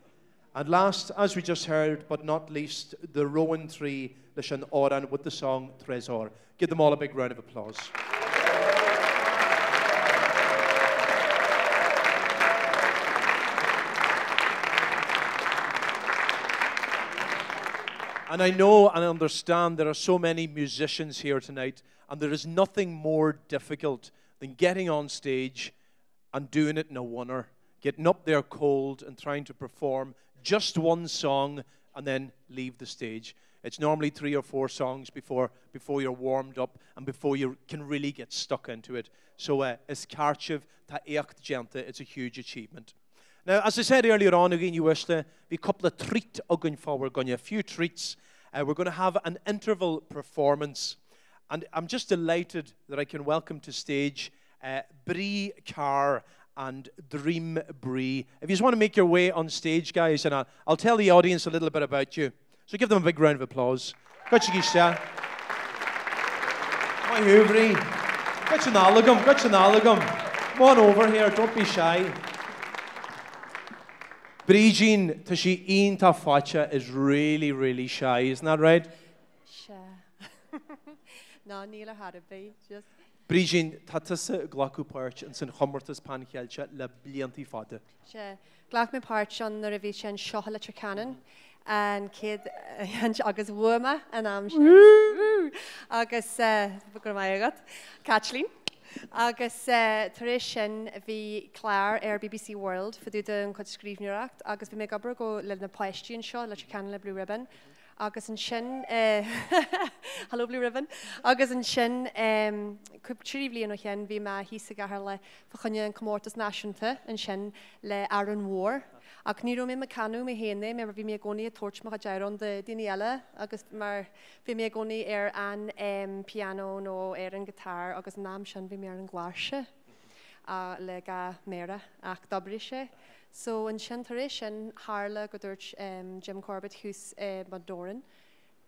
And last, as we just heard, but not least, the Rowan Tree, Lishan Oran with the song Tresor. Give them all a big round of applause. And I know and I understand there are so many musicians here tonight, and there is nothing more difficult than getting on stage and doing it in a oneer, getting up there cold and trying to perform just one song and then leave the stage. It's normally 3 or 4 songs before you're warmed up and before you can really get stuck into it. So as Karchev ta echt gente, it's a huge achievement. Now, as I said earlier on, again, you wish to be a couple of treat going forward, a few treats. We're going to have an interval performance, and I'm just delighted that I can welcome to stage Bree Carr and Dream Bree. If you just want to make your way on stage, guys, and I'll tell the audience a little bit about you. So give them a big round of applause. Good to see you. My Bree. Good to know. Come on over here. Don't be shy. Brígin, tá sí ionta fáte is really, really shy, isn't that right? No, Neil had it be just. Brígin, tá tusa glacu páirt an san Comórtas panchéilte le bliantí fada. She glach me part on the revision shohala Tricanon and kid agus woma and agus Bugramayagat Catchlin. Agus tradition vi Claire BBC World for the could scrive act. Agus vi make up go le na question show le Tricanon le Blue Ribbon. Agus an sin hello Blue Ribbon. Agus an sin cwp trifli yn o hyn fi ma hi sy'n gahar le ffachonio yn Comórtas Natiúnta yn sin le Aran War. Ac ni rwy'n mynd canw me henne, me fi mi agoni a torch ma gajairon de Daniela. Agus mar fi mi agoni an piano no an gitar. Agus nam sin fi mi an gwarshe. Le ga mera ac dobrishe. So in Shantare sin Harla godurch Jim Corbett hús Madoran.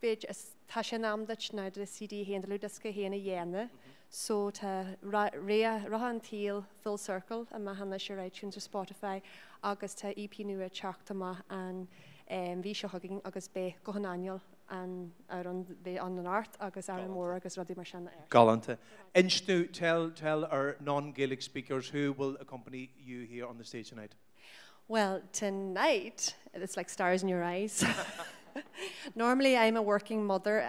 Bid tasha nam dat schneid the CD handlu daska hena yene. So ta rahan teal full circle and mahana share iTunes or Spotify August ta EP nu a chaktama and vi shogging August be gohan annual and around the on an art August Aaron Moore August Roddy Marshana. Galante. Instu tell our non-Gaelic speakers who will accompany you here on the stage tonight. Well, tonight, it's like stars in your eyes. Normally, I'm a working mother.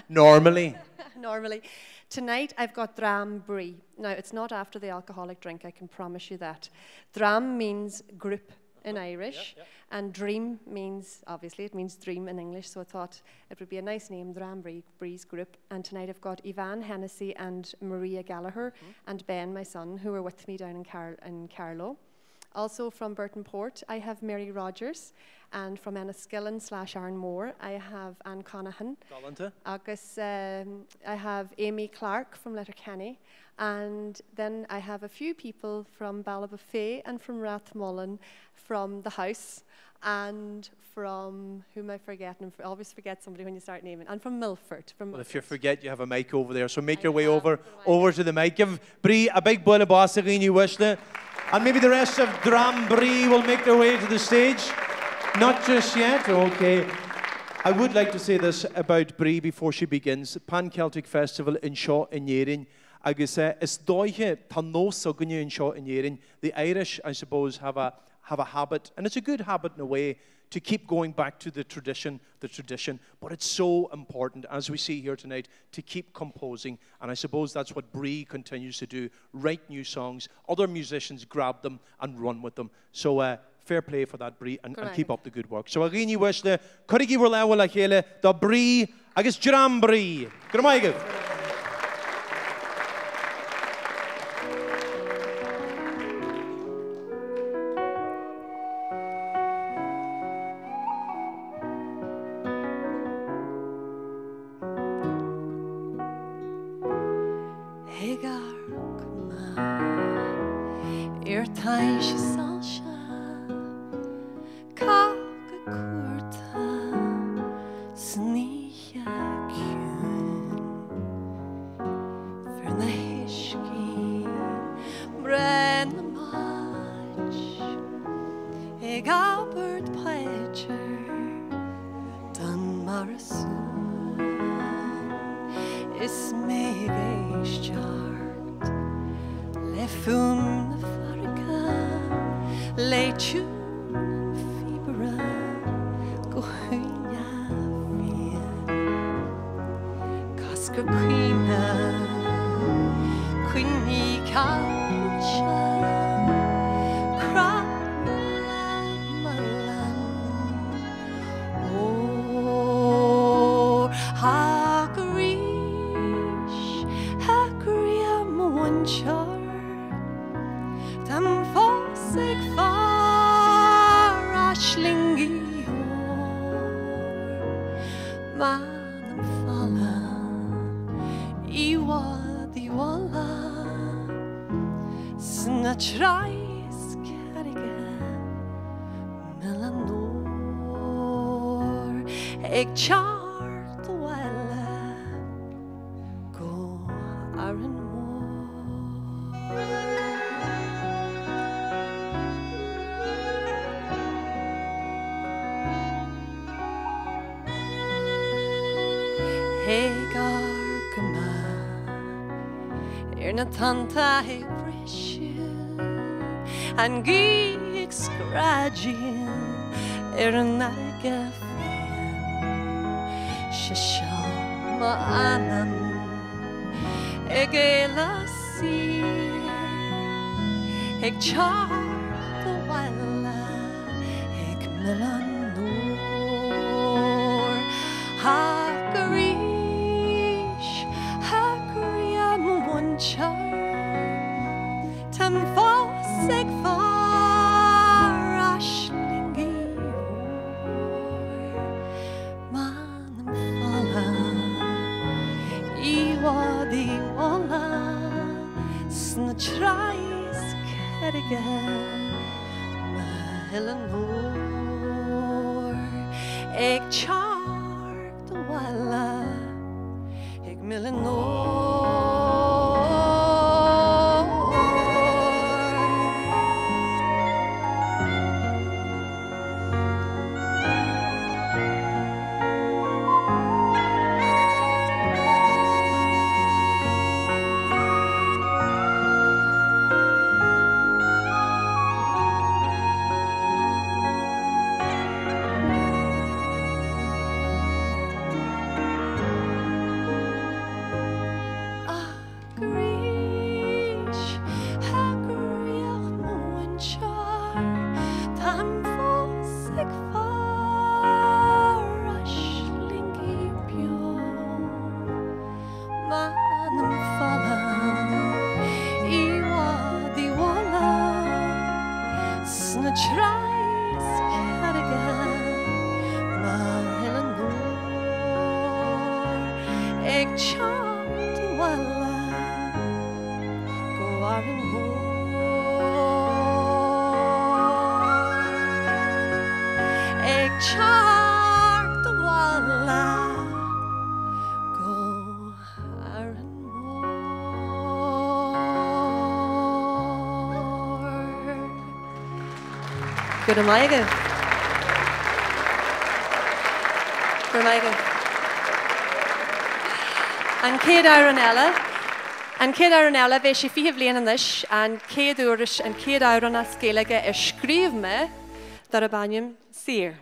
Normally? Normally. Tonight, I've got Dram Brie. Now, it's not after the alcoholic drink, I can promise you that. Dram means group in Irish, and dream means, obviously, it means dream in English, so I thought it would be a nice name, Dram Brie's group. And tonight, I've got Ivan Hennessy and Maria Gallagher and Ben, my son, who are with me down in Carlow. Also from Burton Port, I have Mary Rogers, and from Enniskillen / Aaron Moore, I have Anne Conahan. Agus, I have Amy Clark from Letterkenny, and then I have a few people from Ballabafay and from Rathmullen from the house, and from, whom I forget, and I always forget somebody when you start naming, and from Milford. Well, if you forget, you have a mic over there, so make your way over to the mic. Give Brie a big bowl of bossagin, you wish it. And maybe the rest of Dram Brie will make their way to the stage. Not just yet, okay. I would like to say this about Brie before she begins. Pan-Celtic Festival in Shaw in Yerin. Agus is dóithe tá nó soganne in Shaw in Yerin. The Irish, I suppose, have a habit, and it's a good habit in a way, to keep going back to the tradition, but it's so important, as we see here tonight, to keep composing, and I suppose that's what Brie continues to do, write new songs, other musicians grab them and run with them. So fair play for that, Brie, and keep up the good work. So again, you wish the Currigi were level like hele, the Brie, I guess Dram Brie. Good Hegar gyma na tanta he brisio an gig scradgin an agafin Shisham anan egelasi Eg char the walla eg melanor Hakarish Hakariam one char Tam fosig far ashlingi Manam falla Iwa di walla Snatrais Keriga Mahelanor Eg chark the walla Eg melanor Good amaiga. Good amaiga. An céad Aranella bheith sé fiche bbliana anois an céad uairis an céad Aranna scéalaige scríomhme dar a bainneam sir.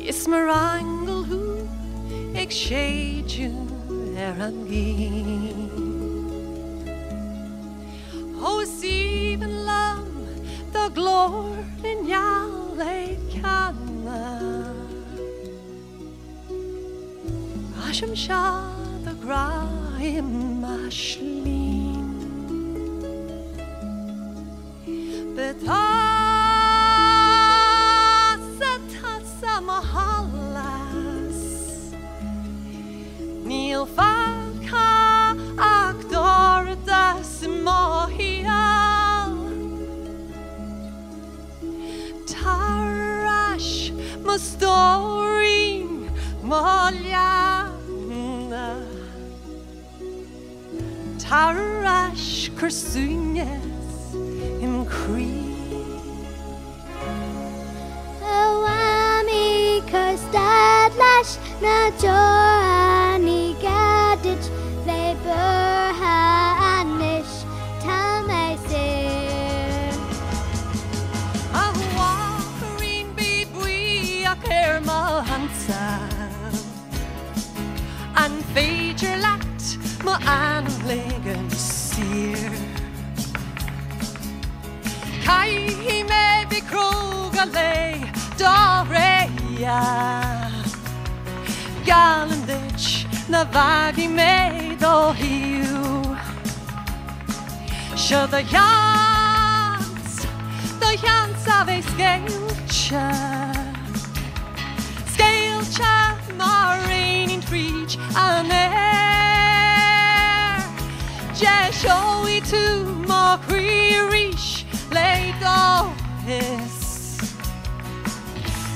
Is mar angel who ag séidú an gin. Ho even lam the glór in jaall ag canna. Asham sha the graim ashlin. But mahallas Níl falca ach dordas mohial Tarash mustorin molyana Tarash kursunes im cree Stad leis na Johanni gadid le burha anish tam ei sir A warin be bui a kermal hansa An feijr lat ma anlegan sir Kai hi me be krogale Dore Galandich na vagi me do hiu Show the yans of a scalecha marine treach an air Jeshowi to more creerish lay do his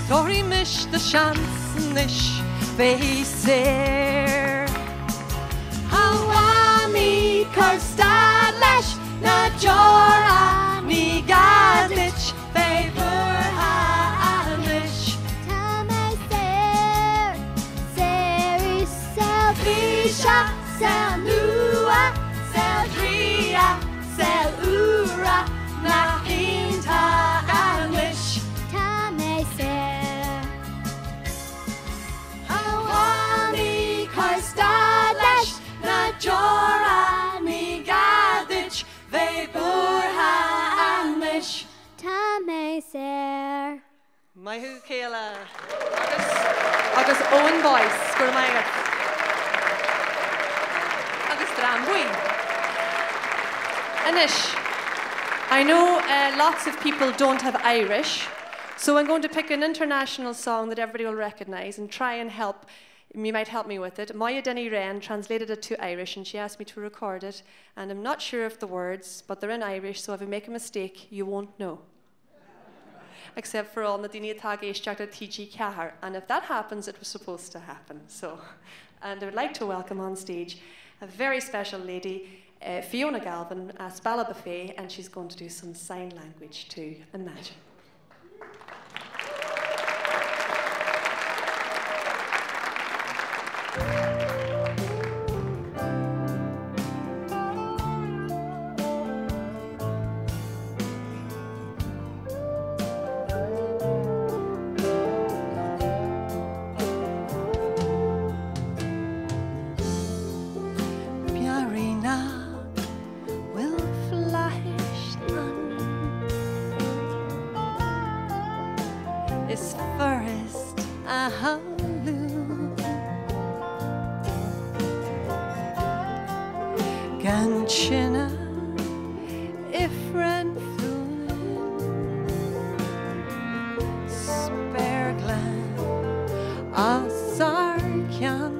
Dory mish the chansnish Facer Hawami Karstadlesh Na Jora Ni Gadlich Favor Hamish Tame ser, seri sel Bisha Sel Nua Sel Dria Sel Ura Na Hinta Amish tame ser. Hawani Karstadlesh Na Jora Ni Gadlich Favor Hamish Tame ser. Mai hu Kayla agus Owen Boyce sgur mai agus Drambui Anish I know lots of people don't have Irish, so I'm going to pick an international song that everybody will recognize and try and help. You might help me with it. Maya Denny Wren translated it to Irish and she asked me to record it, and I'm not sure of the words, but they're in Irish, so if I make a mistake, you won't know. Except for all the Dini Tagéisteachta TG Cahar, and if that happens, it was supposed to happen. So, and I would like to welcome on stage a very special lady, Fiona Galvin, a Spala Buffet, and she's going to do some sign language to Imagine. Is first a halloo Ganchina Ifran Fluin Sperglan Asarkian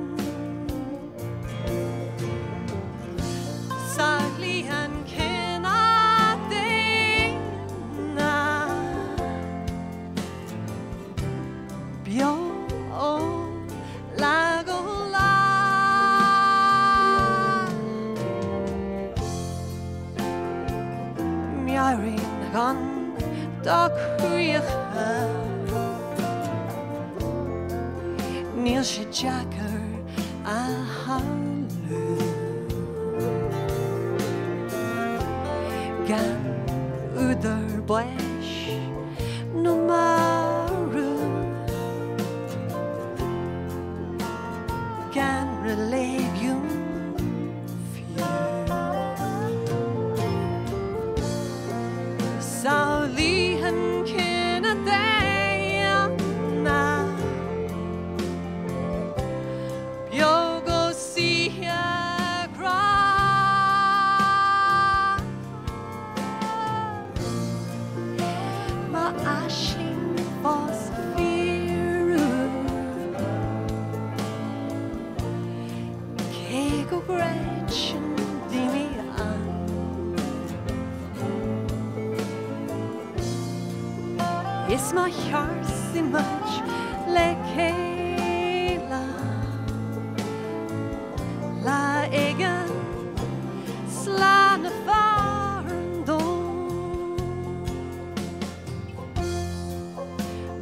Saglian Gan dag huicha Níl sé Jackar a hallú Gan údar buis no maru Gan relégium Saulihan Kinadayana Biogo Sia Gra Ma Ashling Vos Viru Kego Gretchen Dimi Is my heart so much like Kayla La egan slana farndom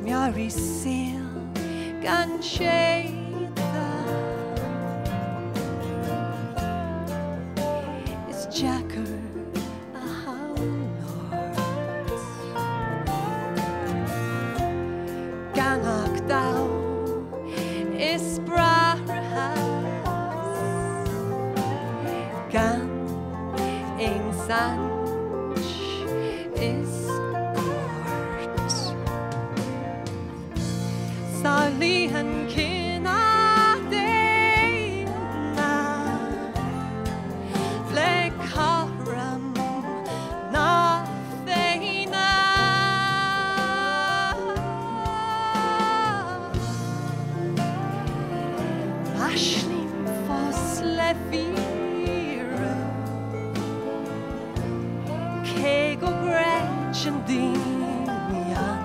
Mjari sil gan shada Is Jackar Is brahas Gan ein sanch is gort Salihan kinadena Lekaram na feina Ashlim fos lefira Kego Gretchen Dimian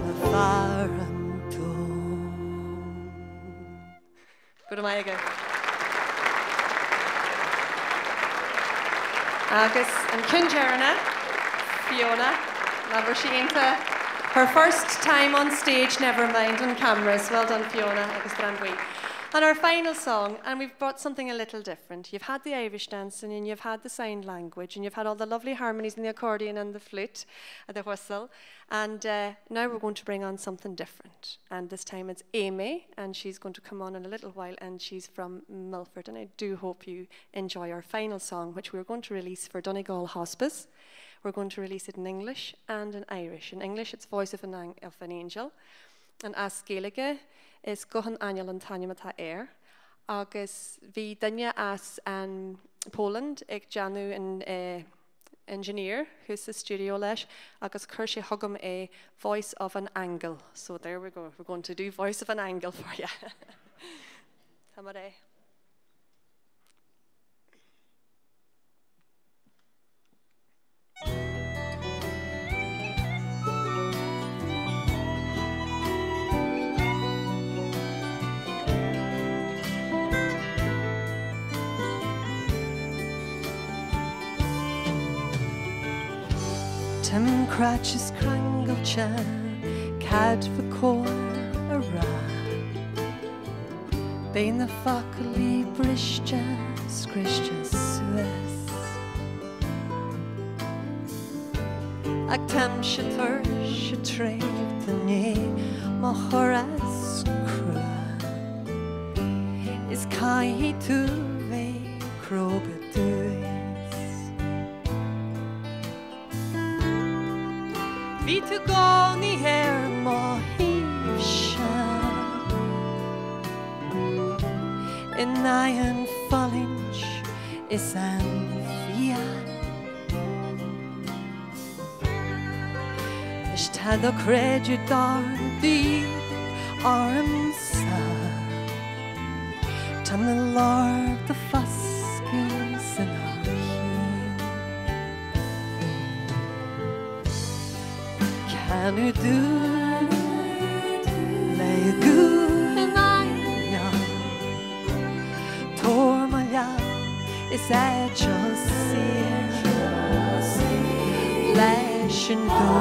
an faran Good am I go. Agus an Kinjarana, Fiona, Navarshínta. Her first time on stage, never mind on cameras. Well done, Fiona, agus Brandwee. And our final song, and we've brought something a little different. You've had the Irish dancing, and you've had the sign language, and you've had all the lovely harmonies in the accordion and the flute, and the whistle. And now we're going to bring on something different. And this time it's Amy, and she's going to come on in a little while, and she's from Milford. And I do hope you enjoy our final song, which we're going to release for Donegal Hospice. We're going to release it in English and in Irish. In English, it's Voice of an Angel. And as Gaeilge, is Gohan Aniel and Tanya Mata Air. Agus vi Danya as Poland, ik Janu an engineer who's the studio lesh. Agus Kershi Hugum a Voice of an Angle. So there we go. We're going to do Voice of an Angle for you. Tamare. Tim Cratch's Crangle-chan, Cad Facor a ra. Bain the Fakali Brishja, Skrishja Suez. Ag Tam Shatur Shatrave the Nye, Mahoras Krua. Is Kai Tuve Kroga Vi to go ni her mohivsha In nyan fallinch is an fian Is tad o credudar di armsa Tam the lord the fuskins and Can you do lay a good anya Tormaya is at your seer Lash and go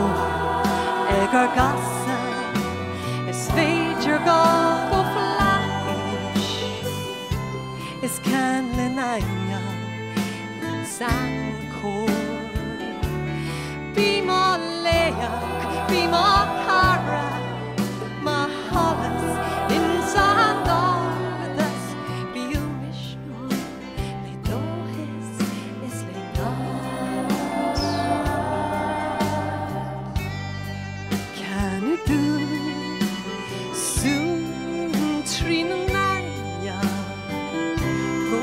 Egar gassa is fade your god of flash Is canlin anya San core Be more leia Be more cara, my hollis in Sandadas. Be you Vishnu, le dohes is le not. Can you do soon Trinanaya? Go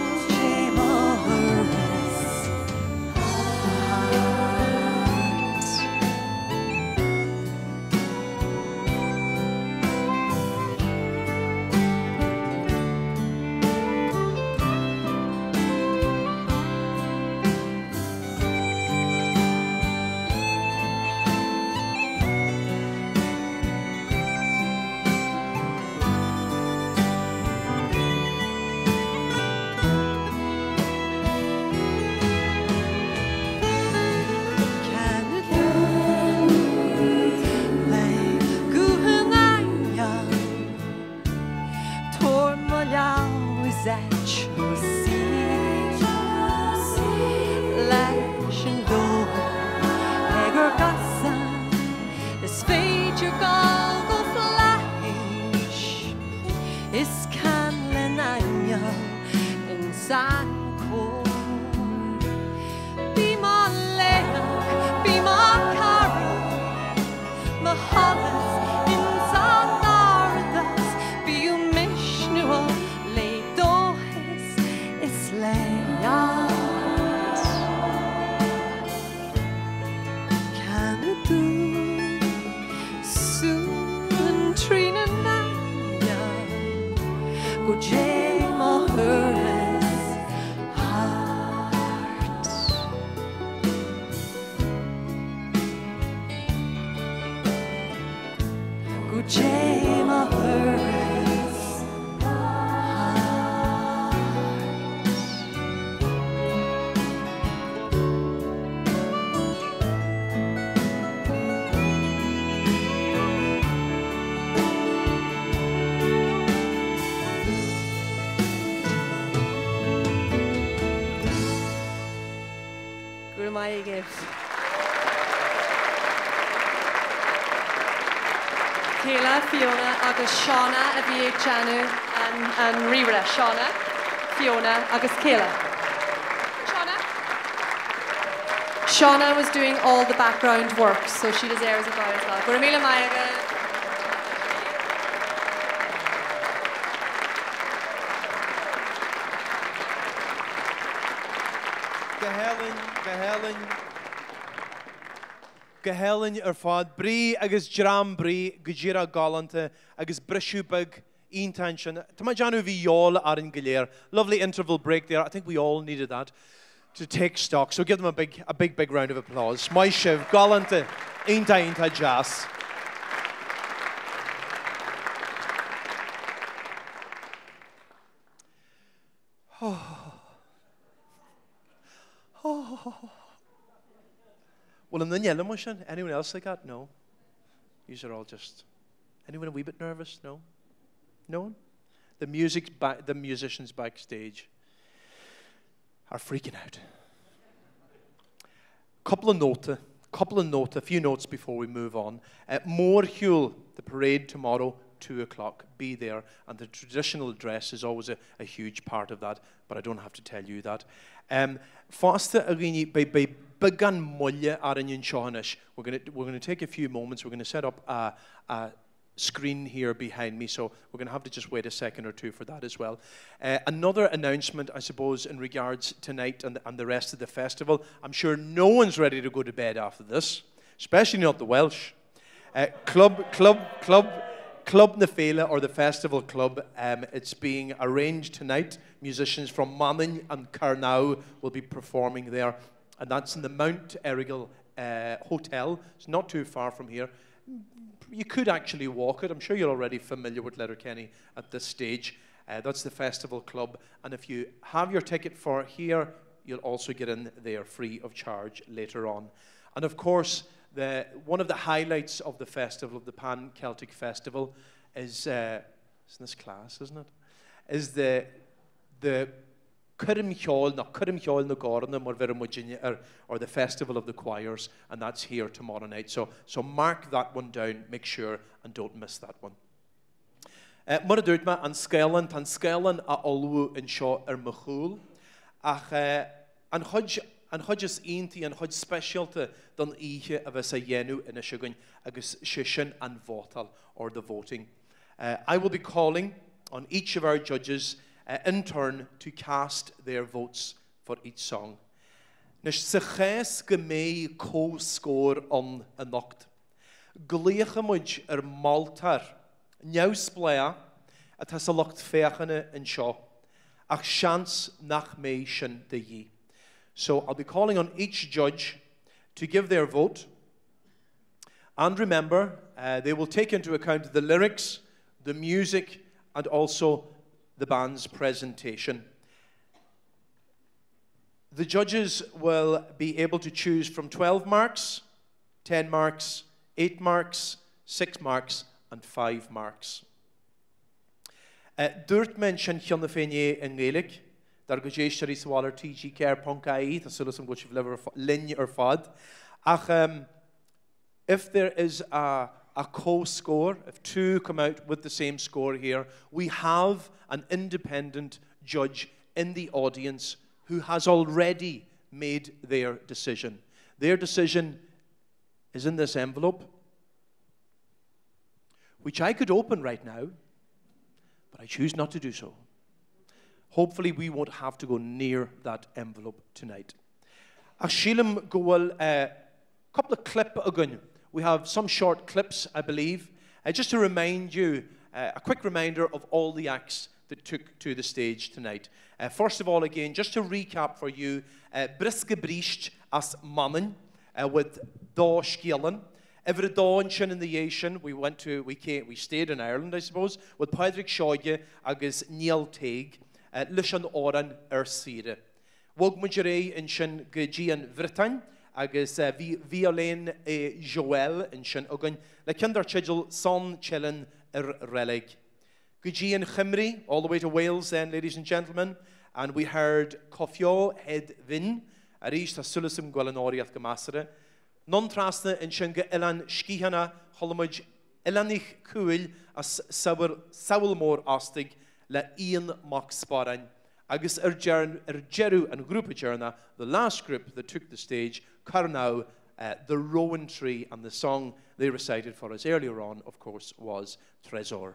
Jema hers. Gurmai give. Kayla, Fiona, agus Shauna, a bhí ag Janu, and Rira. Shauna, Fiona, agus Kayla. Shauna? Shauna was doing all the background work, so she deserves a bow as well. Gurmila Mayaga. Gehelin fad brí agus dram brí gujira galanta agus brisúbag intention. Tama Janu bhí yall ar an giléir. Lovely interval break there. I think we all needed that to take stock. So give them a big round of applause. My shiv galanta inta jazz. Well, in the yellow motion, anyone else like that? No. These are all just. Anyone a wee bit nervous? No. No one. The musicians backstage are freaking out. Couple of notes, a few notes before we move on. Moorhuel, the parade tomorrow, 2 o'clock. Be there, and the traditional dress is always a huge part of that. But I don't have to tell you that. Faster agini by Began Mulle Aranyan Shawnish. We're going to take a few moments. We're going to set up a screen here behind me, so we're going to have to just wait a second or two for that as well. Another announcement, I suppose, in regards tonight and the rest of the festival. I'm sure no one's ready to go to bed after this, especially not the Welsh. Club Nafela, or the Festival Club, it's being arranged tonight. Musicians from Manning and Carnow will be performing there. And that's in the Mount Errigal Hotel. It's not too far from here. You could actually walk it. I'm sure you're already familiar with Letterkenny at this stage. That's the Festival Club. And if you have your ticket for here, you'll also get in there free of charge later on. And of course, one of the highlights of the festival, of the Pan-Celtic Festival, is this class, isn't it? Is the Curimhall na Gorna or the Festival of the Choirs, and that's here tomorrow night. So mark that one down, make sure, and don't miss that one. Muradurtma and Skellan a Olwu in Shaw Machul. And Hodges Einti and Hodge specialty done ihe of a Sayenu in a Shugun agus Shishin and Votal, or the voting. I will be calling on each of our judges in turn to cast their votes for each song. Nish seches gemei co score on a nocht. Gleichemuj Maltar, Njaus Blea, at has a locht fechene in Shaw, ach chance nach mei shin de ye. So I'll be calling on each judge to give their vote. And remember, they will take into account the lyrics, the music, and also the band's presentation. The judges will be able to choose from 12 marks, 10 marks, 8 marks, 6 marks, and 5 marks. Dúirt men sin cheanna féinné in Gaelic, dar go déistir is bhálar TG Care Poncaí, tá sulas an go sibh lever linne ar fad. Ach, if there is a co-score, if two come out with the same score here, we have an independent judge in the audience who has already made their decision. Their decision is in this envelope, which I could open right now, but I choose not to do so. Hopefully we won't have to go near that envelope tonight. Ashilim goal a couple of clip again. We have some short clips, I believe, just to remind you, a quick reminder of all the acts that took to the stage tonight. First of all, again, just to recap for you, Briske Bricht as Mannen with Da Skillen, Every dawn in the Asian, we stayed in Ireland, I suppose, with Padraig Shaw agus Neil Teig, Lushan Oran Sire. Wog Mujere in Shin Gian Vritain, agus Violain Joel in Shin Ugan, le Kinder Chidgel Son Chillen Relig. Gian Chimri, all the way to Wales then, ladies and gentlemen, and we heard Cofio Head Vin, Arish Sulisum Gwalanori Gamasere. Non trasna in Shinga Elan Skihana, Holomuj Elanich Kuil as Sawilmore Ostig, La Ian Mox Sparan. Agus Jeru and Group of Jerna, the last group that took the stage, Carnow, the Rowan Tree, and the song they recited for us earlier on, of course, was Tresor.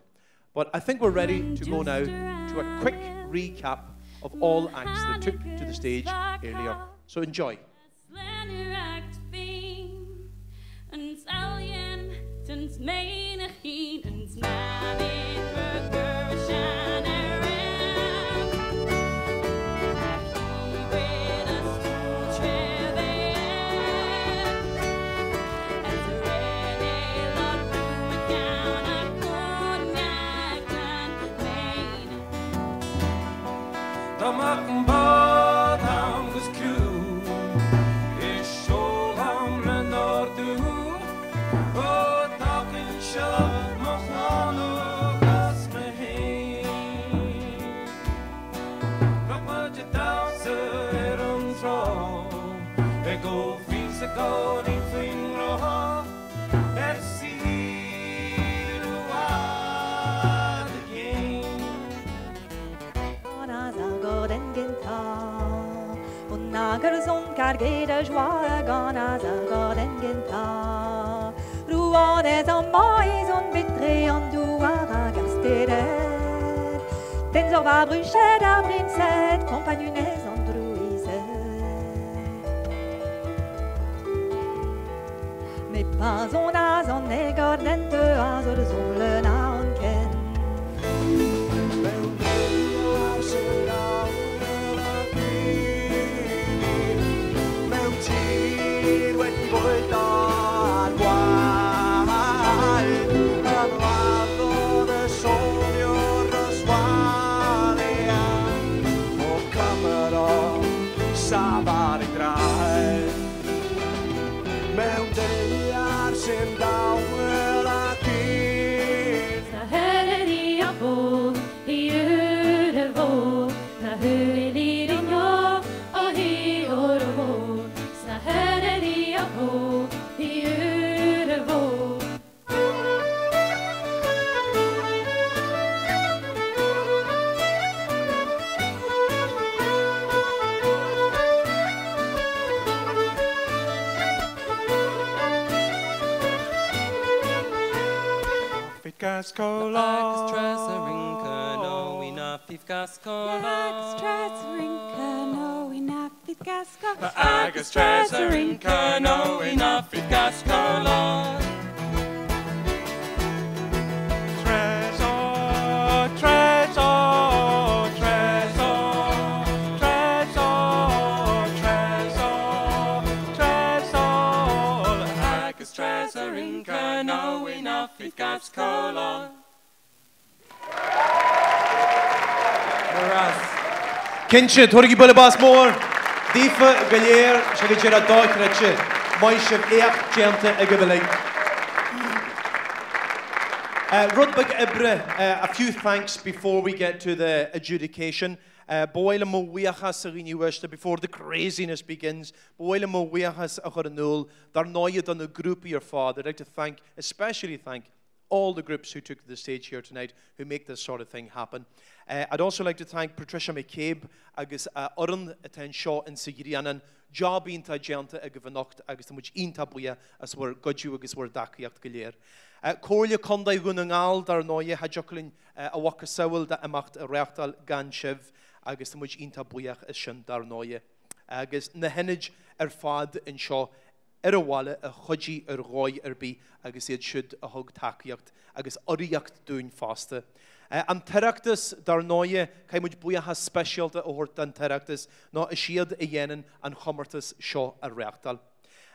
But I think we're ready to go now to a quick recap of all acts that took to the stage earlier. So enjoy. Gargeda joie ganas a gorden genta Ruanes a mais on bitre on douara gasteret Tens of a bruchet a brinset compagnones on druise Mais pas on as on e gorden te as or zole na on ken Agus tresarinka no ina fifkaskola. Agus tresarinka no ina fifkaskola. Agus tresarinka no ina fifkaskola. Tresor, tresor, tresor, tresor, tresor, tresor. Agus tresarinka no ina fifkaskola. Kinche, Torgi Bullabas Moore, Difa Gallier, Shagajira Dokrache, Moishab Each Janta Agabali. Rudbag Ibre, a few thanks before we get to the adjudication. Boile mo wiachas sarini wishta before the craziness begins. Boile mo wiachas achoranul, dar noyed on the group of your father. I'd like to especially thank all the groups who took the stage here tonight who make this sort of thing happen. I'd also like to thank Patricia McCabe, agus Oran Aten Shaw and Sigirianan, job inta janta agavanocht, agus the much inta buya as were Godju agus were Dakiacht Galier. Corlia Kondai Gunangal, dar noye hajoklin a waka sawil da amacht a reachtal ganshiv, agus the much inta buya as shin dar noye. Agus nehenij fad in Shaw. Wale a chodji roi bi agus iad should a hog takiacht agus oriacht doing faste. An teractus dar noye kai much buya has specialta a hort an teractus no a shield a yenen an Comórtas Shaw a reachtal.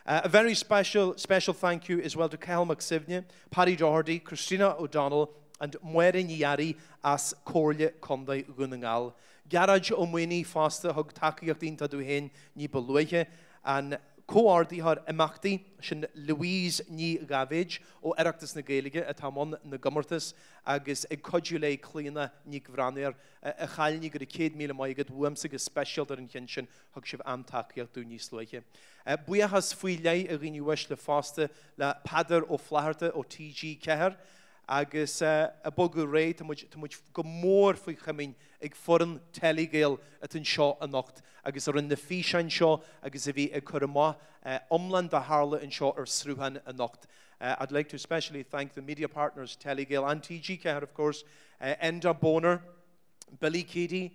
A very special thank you as well to Cahill McSivne, Paddy Doherty, Christina O'Donnell, and Muere Niari as Corle Condai Gunangal. Garage Omweni Faster Hug Takiak Dinta Duhen Ni Beluige, and Co-Ardi har Emachti, Shin Louise Ni Gavage, O Eractus Nagalige, at Hamon Nagummertus, Agus a Codule Cleana Ni Gvraner, a Halni Grid Mila Maigad, Wumsig special in Hinshin, Hugshiv Amtakiak Duni Sloige. Buia has Fuilei, a Rinuish Le Faster, La Pader o Flaherte o TG Keher. Agus a bogu rei to much go more for coming ag foreign teligale at an shot a nocht agus in the fish and shaw agus a kurma umland the harle and shot or sruhan a nocht. I'd like to especially thank the media partners Teligale and TG of course, Enda Boner, Billy Keady,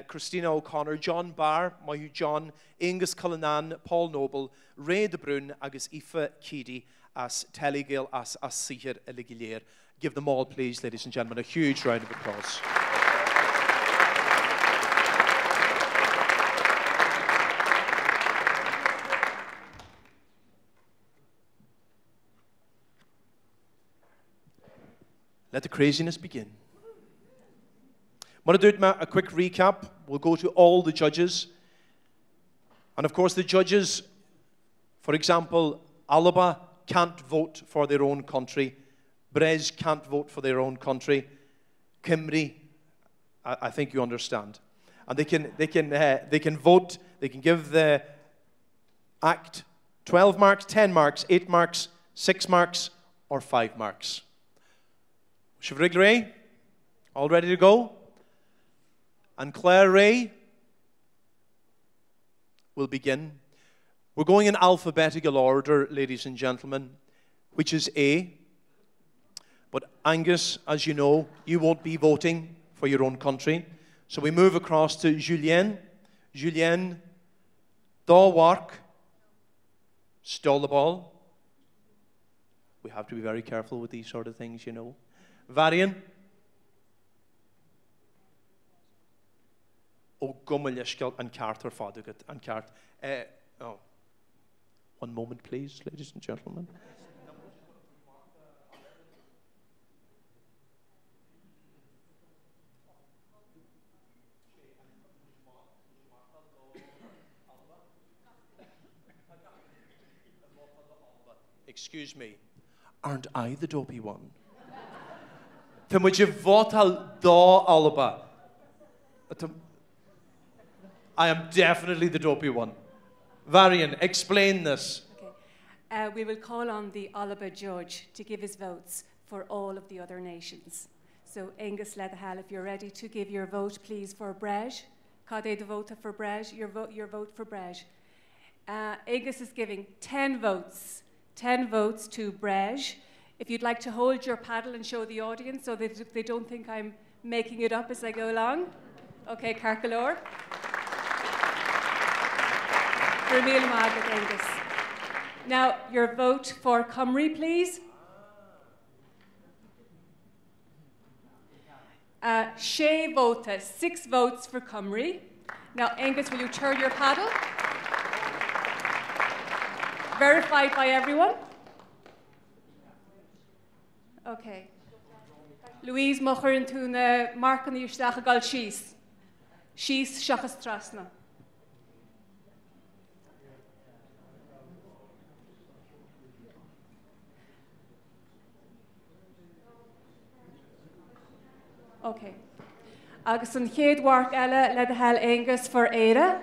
Christina O'Connor, John Barr, Mayu John, Angus Cullinan, Paul Noble, Ray de Bruyne agus Aoife Keady as Teligale as Sihir Eligilier. Give them all, please, ladies and gentlemen, a huge round of applause. Let the craziness begin. I'm going to do a quick recap. We'll go to all the judges. And of course, the judges, for example, Alaba can't vote for their own country. Brej can't vote for their own country. Cymru, I think you understand. And they can vote, they can give the act 12 marks, 10 marks, 8 marks, 6 marks, or 5 marks. Shivrig Ray, all ready to go? And Claire Ray will begin. We're going in alphabetical order, ladies and gentlemen, which is A. But Angus, as you know, you won't be voting for your own country. So we move across to Julien. Julien, Dawark, stole the ball. We have to be very careful with these sort of things, you know. Varian. O Gummelishkel and Carter Fadugat and Cart. Oh. One moment, please, ladies and gentlemen. Excuse me, aren't I the dopey one? Then would you vote al da Alaba? I am definitely the dopey one. Varian, explain this. Okay. We will call on the Alaba judge to give his votes for all of the other nations. So Angus Leatherhall, if you're ready to give your vote, please, for Brej. Cade the vote for Brej, your vote for Brej. Angus is giving 10 votes. 10 votes to Brej. If you'd like to hold your paddle and show the audience so that they don't think I'm making it up as I go along. Okay, Carcalor. Vermeil Margaret Angus. Now, your vote for Cymru, please. Shea Vota, 6 votes for Cymru. Now, Angus, will you turn your paddle? Verified by everyone? Okay. Louise Mocher toen Mark an Idirnáisiúnta gal Shees. Shees Shachas Trasna. Okay. Agus an chéad wark eile le hell Angus for Éire.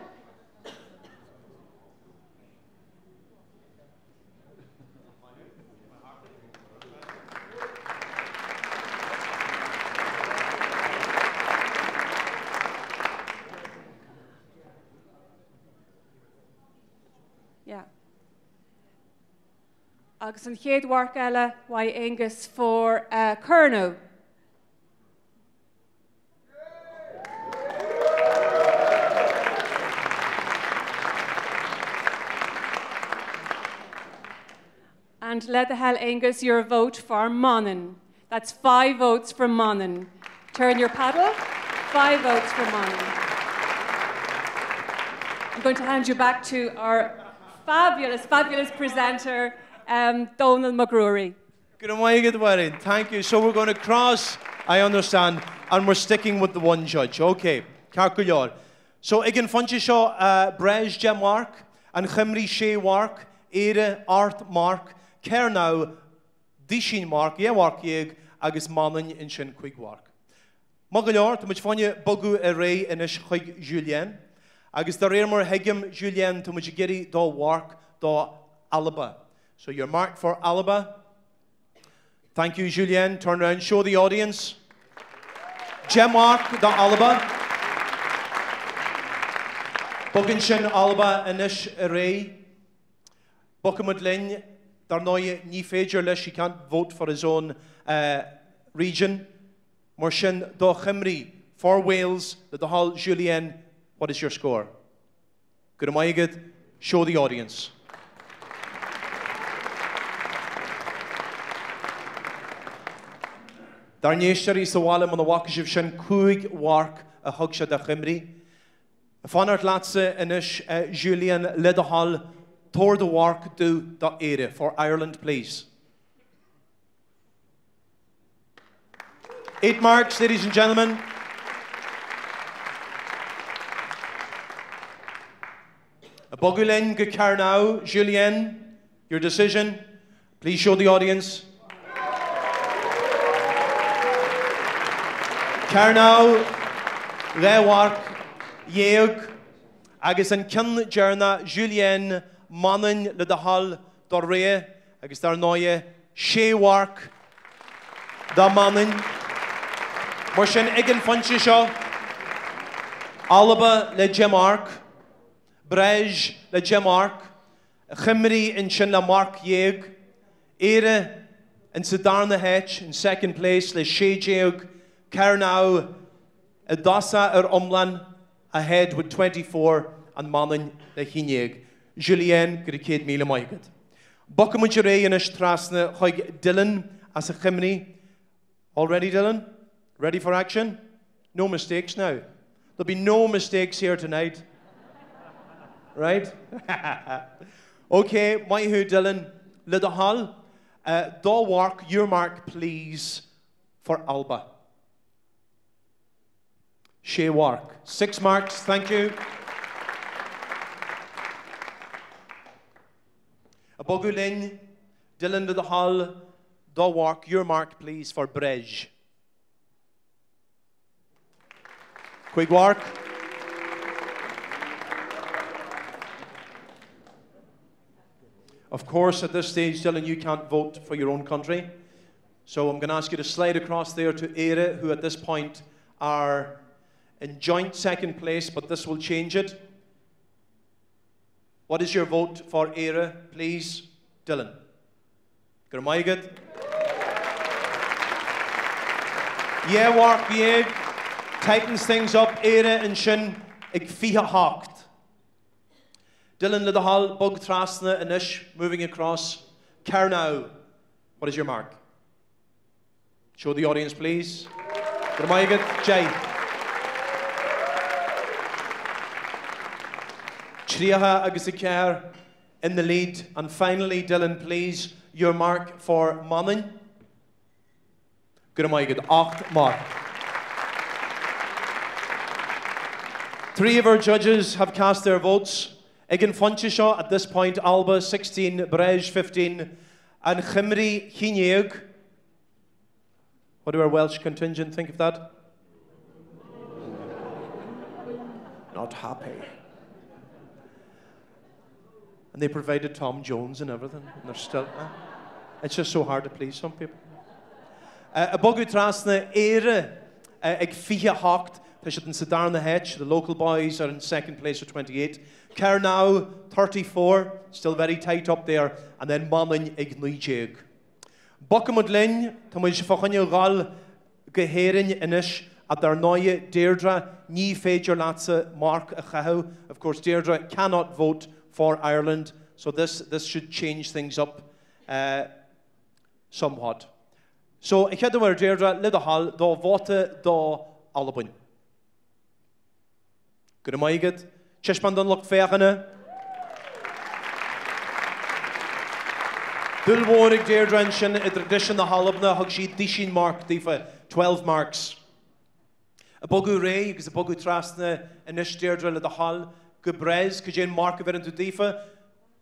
Agus an chéad wark eile why Angus for Curno. And let the hell Angus your vote for Monaghan. That's 5 votes for Monaghan. Turn your paddle. 5 votes for Monaghan. I'm going to hand you back to our fabulous, fabulous presenter, Donald McGrory. Good morning. Thank you. So we're going to cross, I understand, and we're sticking with the one judge. Okay. Carculor. So again, Funchi Shaw, Brej Jem Mark, and Chimri Shea Wark, Ere Art Mark, Kernow, Dishin Mark, Ye Wark Yeg, Agus Manin in Shin Quig Wark. Magalor, to much funny Bogu Array in Ish Quig Julien, Agus the Raymore Hegum Julien to much Giri do Wark do Alaba. So you're marked for Alaba. Thank you, Julien. Turn around, show the audience. Jem Mark do Alaba. Bogin Shin Alba Inish Array. Bokamudlin, Darnoy Nifejer Lish, he can't vote for his own region. Morshin Do Chimri for Wales, the Hall Julien. What is your score? Good Amayagid, show the audience. Darneshari Sawalim on the Wakish of Shin Kuig Wark, a Hugsha da Chimri. Fanart Latse Inish Julien Ledahal Tor the Wark do da Ere for Ireland, please. 8 marks, ladies and gentlemen. Bogulin Gucarnau, Julien, your decision. Please show the audience. Carnau, Rewark, Yeog, agus an Kin Jerna, Julien, Manin, Le Dahal, Dorre, agus Darnoye, Shewark, Da Manin, Morshin Egan Funchisha, Alaba, Le Gemark, Brej, Le Gemark, Chimri in Shin La Mark Yeog, Ere in Sidarna Hetch in second place, Le She Jeog, Carnau, Adasa Umlan, ahead with 24, and Manin Le Hinyeg. Julien, Grikid Mila Maigad. Bokamunjere in a Strasne, Hoig Dylan as a Chimney. All ready, Dylan? Ready for action? No mistakes now. There'll be no mistakes here tonight. Right? Okay, my who Dylan, Lidahal, do work, your mark, please, for Alba. She work. 6 marks, thank you. Bogulin, Dylan to the Hall, do work, your mark, please, for Brej. Quick work. Of course, at this stage, Dylan, you can't vote for your own country. So I'm going to ask you to slide across there to Ere, who at this point are in joint second place, but this will change it. What is your vote for Ere, please? Dylan. Gurmaigad. Yeah, work, yeah. Tightens things up. Ere and Shin, ig fiha hakt. Dylan Lidahal, Bug Trasna, Anish, moving across. Carnau. What is your mark? Show the audience, please. Gurmaigad. Jay. Triaha Agusikar in the lead. And finally, Dylan, please, your mark for Manin. Gurmaigad, 8 mark. 3 of our judges have cast their votes. Egan Funchishaw at this point, Alba 16, Brej 15, and Chimri Hineag. What do our Welsh contingent think of that? Not happy. And they provided Tom Jones and everything. And they're still. It's just so hard to please some people. Bogu Trasna Ere ag Fia Hocht. Pishat Sidarna Hetch. The local boys are in second place with 28. Carnau 34. Still very tight up there. And then Manin ag Nujeg. Bokamudlin. Tamuj Fakhanyo Gal Geherin Inish. At their neue Deirdre. Ni Fejor Latse Mark Achahu. Of course, Deirdre cannot vote for Ireland, so this should change things up somewhat. So, ik heb de woord Deirdre, Lidahal, do vote, do Alabun. Good morning, Chishpan don look fairne. Dulwórig Deirdre sin I tradition na halabna hug si 10 mark dífa 12 marks. A bogu ré agus a bogu trasna inis Deirdre le the hall go brez go jane mark of it into dífa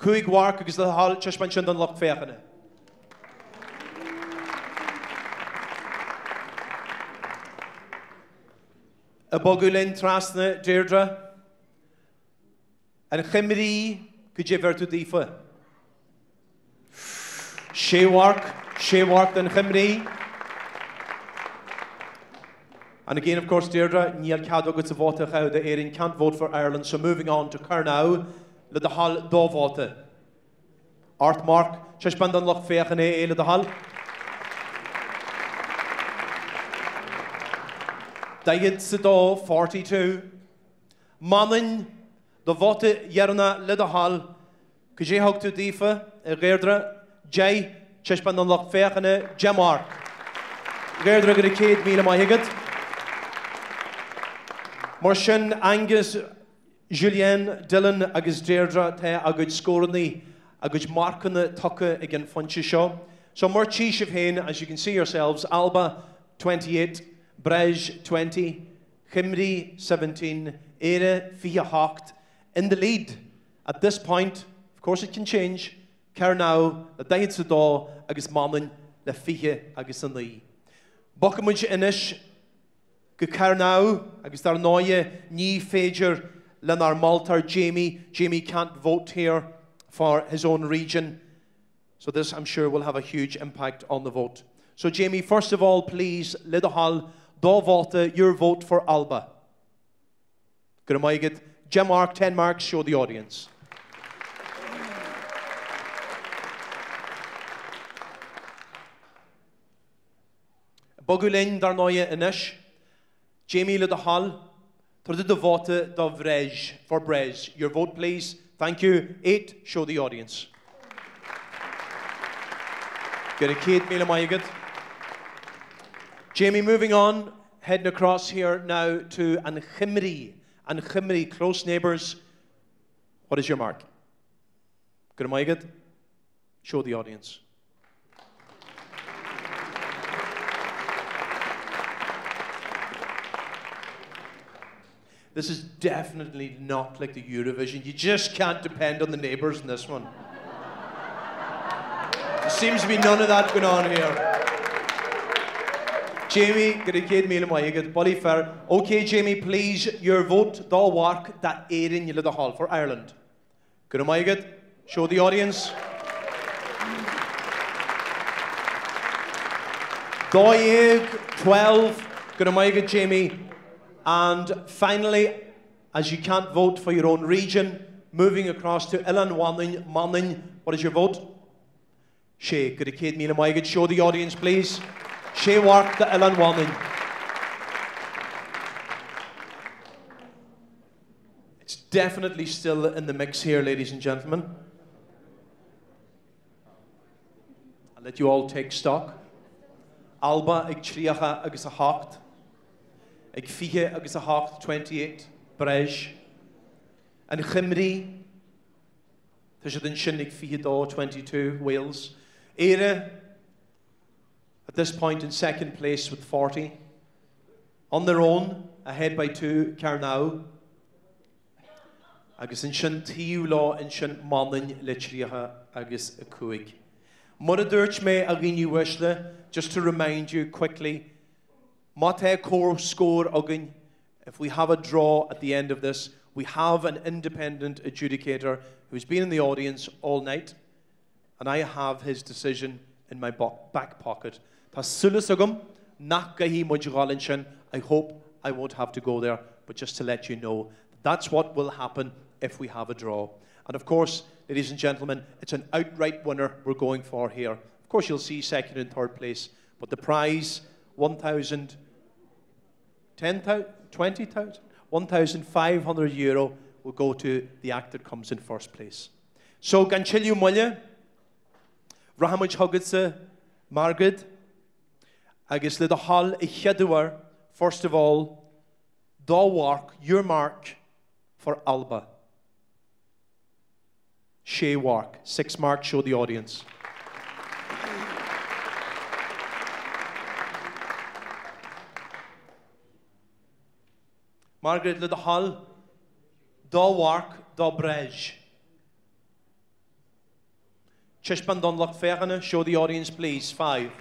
cuig wark agus the hall chishman sin don loch fechana. A bogu lin trasna Deirdre and chimri go jiver to dífa. She work then chimri. And again, of course, Deirdre, Neil Caddo gets a vote how the Erin can't vote for Ireland. So moving on to Carnow, le the hall do vote. Art Mark, Chishbandan Loch Fechane, le the hall. Diet Sido 42. Manin, the vote Yerna le the hall. Kuje hog to Difa, Gerdra. Jay, Chishbandan Loch Fechane, Jamark. Gerdra gonna kid Mila Mahigat. Morshin, Angus, Julien, Dylan, agus Deirdre, te a good scorny, a good mark on the tucker again Funchi show. So more cheese of hain, as you can see yourselves, Alba 28, Brej 20, Chimri 17, Ere Fia Hocht in the lead. At this point, of course it can change. Carnow, the Diet Sudo, agus Mammon, the Fia, agus an Lee. Bockamuj Inish, go Carnow, agus dar noye, ní féidir lenar Maltar Jamie. Jamie can't vote here for his own region. So this, I'm sure, will have a huge impact on the vote. So Jamie, first of all, please, Lidda Hall, do vote your vote for Alba. Good morning. Jim Mark, 10 marks, show the audience. Bogulin Darnoye Inish, Jamie Le de Hall, Turdu de vote de Vrej for Brej. Your vote, please. Thank you. 8, show the audience. Good, Kate Mila Mayagat. Jamie, moving on, heading across here now to Anchimri. Anchimri, close neighbours. What is your mark? Good, Mayagat. Show the audience. This is definitely not like the Eurovision. You just can't depend on the neighbours in this one. There seems to be none of that going on here. Jamie, Grid Mila Mayagat, Bolly Fair. Okay, Jamie, please, your vote, the work that Erin Yilla the Hall for Ireland. Good Mayagat, show the audience. Doig 12, Good Mayagat, Jamie. And finally, as you can't vote for your own region, moving across to Ilan Manning, what is your vote? Shay, could a kid Mila Mayagat show the audience, please? Shay work the Ilan Manning. It's definitely still in the mix here, ladies and gentlemen. I'll let you all take stock. Alba, ag triacha agus a hacht. Ag fiche agus a hacht 28, Brej. And Chimri, Tishadin Shin ag fiche do 22, Wales. Ere, at this point in second place with 40. On their own, ahead by 2, Carnow. Agus in Shin Tiu Law in Shin Manin Litriaha agus a Kuig. Muradurch me agin you wishle, just to remind you quickly. Mate core score again. If we have a draw at the end of this, we have an independent adjudicator who's been in the audience all night, and I have his decision in my back pocket. I hope I won't have to go there, but just to let you know, that's what will happen if we have a draw. And of course, ladies and gentlemen, it's an outright winner we're going for here. Of course, you'll see second and third place, but the prize, 1,000, 10,000, 20,000, 1,500 euro will go to the act that comes in first place. So, Ganchilio Mulya, Rahamuj Huggetsa, Margaret, Agus Lida Hall Icheduar, first of all, da work, your mark for Alba. Shay work, 6 marks, show the audience. Margaret le de hall. Da wark, da brej. Chishpan don loch fechane. Show the audience, please. 5.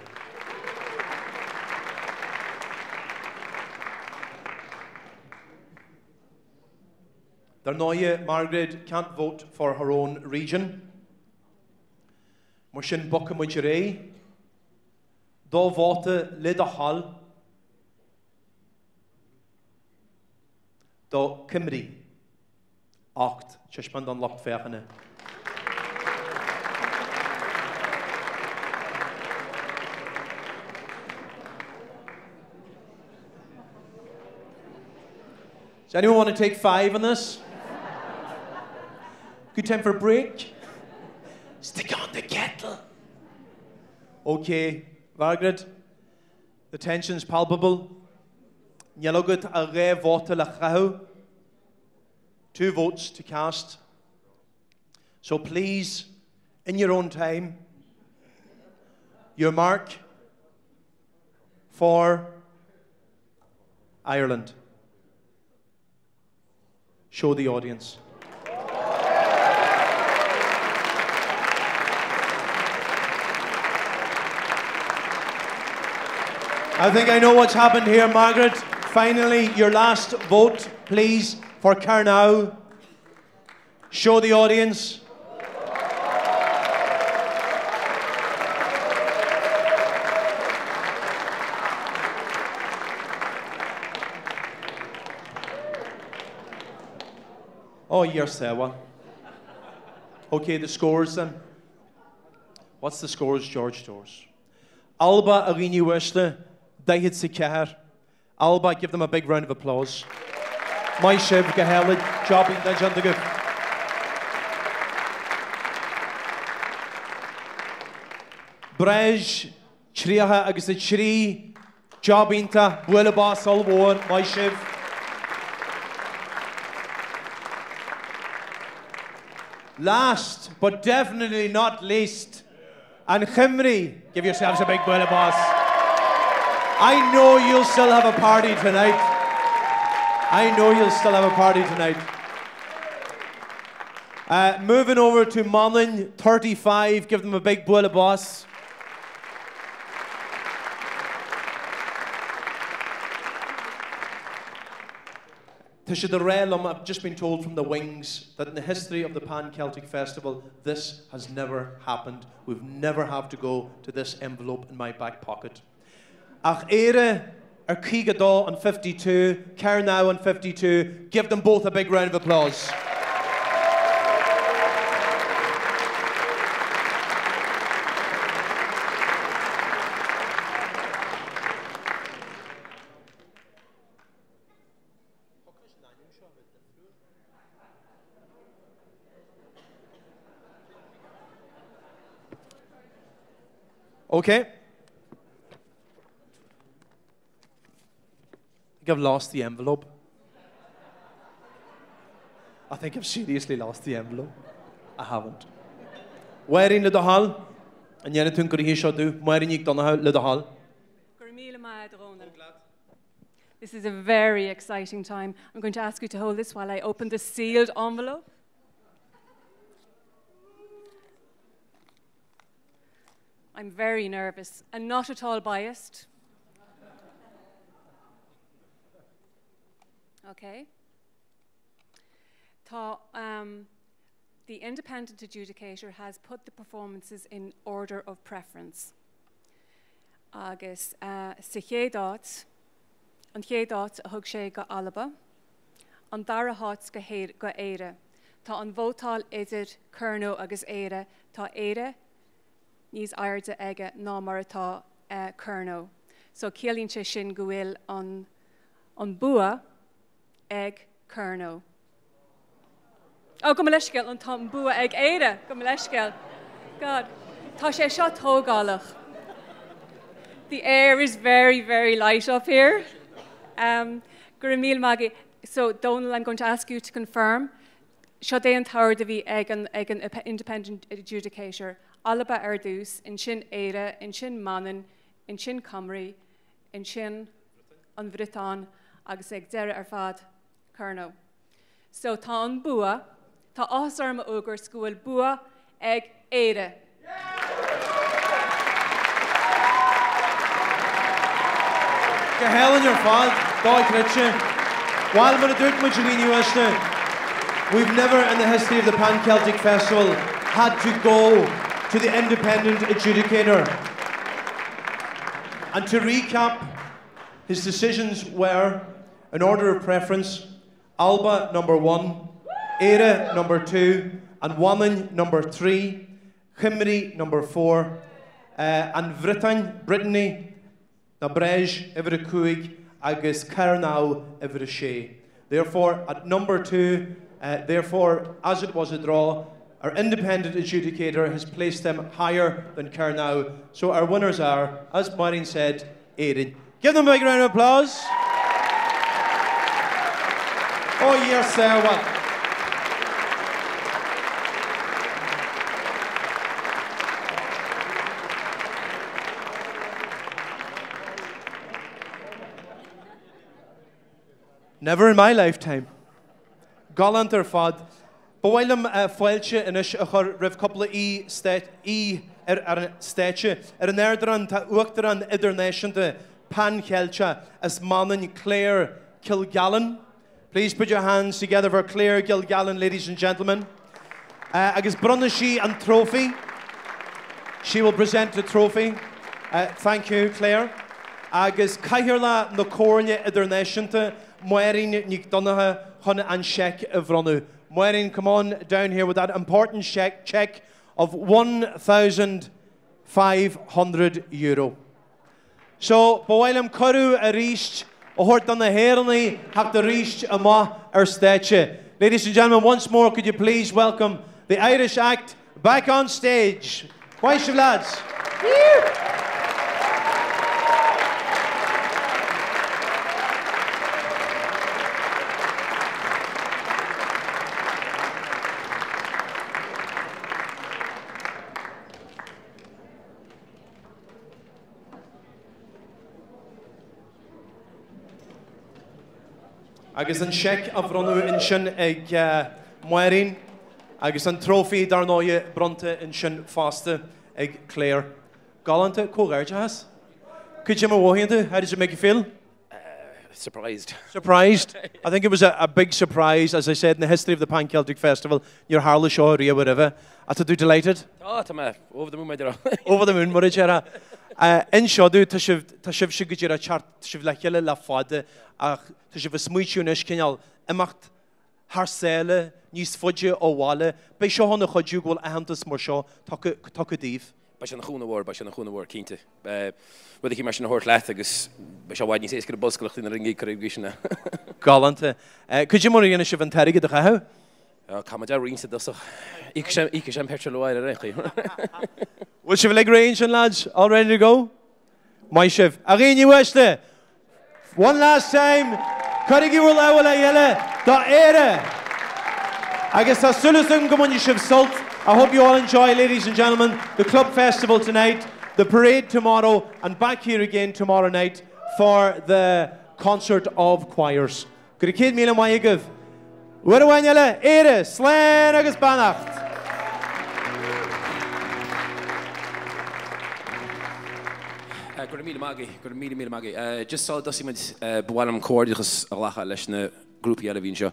Darnoye, Margaret can't vote for her own region. Mushin Buckamujere. Da vote le de hall. Da Cymru. 8. Chishpan don loch fechane. Does anyone want to take 5 on this? Good time for a break? Stick on the kettle. Okay, Margaret, the tension's palpable. Nyalogut a re vote la chau. 2 votes to cast. So please, in your own time, your mark for Ireland. Show the audience. I think I know what's happened here, Margaret. Finally, your last vote, please, for Carnow. Show the audience. Oh, you're Sewa. Okay, the scores then. What's the scores, George Doors? Alba Arini Westle, David Sikar. Alba, give them a big round of applause. My Shiv Gahelid, Jobbing Dajandagu. Brej, Chriaha agus the Chri, Jobbinta, Willabas Alwar, my Shiv. Last, but definitely not least, and Chimri, give yourselves a big Willabas. I know you'll still have a party tonight. I know you'll still have a party tonight. Moving over to Monaghan, 35. Give them a big Willabas. I've just been told from the wings that in the history of the Pan-Celtic Festival, this has never happened. We've never had to go to this envelope in my back pocket. Ach Ere, Kigadal on 52, Carnow on 52. Give them both a big round of applause. Okay. I think I've lost the envelope. I think I've seriously lost the envelope. I haven't. Where in the hall? And yet, I he should do. Where in the hall? This is a very exciting time. I'm going to ask you to hold this while I open the sealed envelope. I'm very nervous and not at all biased. Okay. The independent adjudicator has put the performances in order of preference. Agus sa chéadát, an chéadát a thug sé go Alba, an dara hats go éire. Tá an bhótáil idir Carnow agus éire, tá éire níos airde aige ná mar atá Carnow. So cílíonn sé sin go bhfuil an bua ag Carnow. Oh, go leisceil an tá bua ag éire, go leisceil. God, tá sé seo tógálaach. The air is very, very light up here. Gurmil Maggie. So, Donald, I'm going to ask you to confirm. Shade an tower de vi ag an independent adjudicator. Alba Erdús, in sin Éire, in sin Manan, in sin Comrie, in sin an Britán, agus ag dere fad Carno. So tá an bua, tá osarm ogur school bua ag éire. Go hell in your fault, dog Richie. While we're doing much of we've never in the history of the Pan-Celtic Festival had to go to the independent adjudicator. And to recap, his decisions were, in order of preference, Alba number 1, Éire number 2, and Wannon number 3, Chimri number 4, and Brittany, na Brej iver Cuig, agus Carnau iver Shea. Therefore, at number 2, therefore, as it was a draw, our independent adjudicator has placed them higher than Carnau. So our winners are, as Maureen said, Éire. Give them a big round of applause. Oh yes, sir, what? Never in my lifetime. Gallant ar fad. Bhfuilm foiilte inis a chur rih coppla ar stéitse ar an airdaran tá uachtar an Idirnáisiúnta Pan-Celtic as Manan Claire Kilgallen. Please put your hands together for Claire Kilgallen, ladies and gentlemen. Agus brunna she an trophy. She will present the trophy. Thank you, Claire. Agus caithirla na córne Idirnáisiúnta Maureen Nic Donagha Honna an check of Ronu. Maureen, come on down here with that important check of €1,500. So, Boilem Kuru a reached, a hort on the Herni, have to reach a ma or stéitse. Ladies and gentlemen, once more, could you please welcome the Irish act back on stage? Why should lads? Agus an check of Ronu in sin ag Maureen, agus an trophy darnoye bronte in sin faste ag Claire. Galante, cógairte has? Could you know, how did it make you feel? Surprised. Surprised? I think it was a big surprise, as I said, in the history of the Pan-Celtic Festival. Your Harlow show, or whatever. I thought you delighted. Oh, over the moon, my dear. Over the moon, what did you in Shodu, Tashiv Shigujira chart, Tashiv Lakela La Fade, Tashiv Smuichunish Kinal, Emacht, Harsele, Nis Fudge or Wale, Bishon Hodjugul Ahantus Morshaw, Tokadiv. Bashan Huna war, Kinte. With the Himash and Hort Lathagus, Bashawadi says, could a buscle in the ringy Caribbean. Galante. Could you more in a shiv and Tarriga the Haho? Kamada rings at the Ikasham Petrol. Will she have leg range and lads? All ready to go? My chef. Arini Wester. One last time. Carigi will awala yella. Da Éire. I guess as soon as them come on you shiv salt. I hope you all enjoy, ladies and gentlemen, the club festival tonight, the parade tomorrow, and back here again tomorrow night for the concert of choirs. Good kid me and my give. Where do I yell? Éire, Slan agus Bannacht. Good meeting, Maggie. Just saw document Buanam Cordius Alaha Leshna group Yellavin show.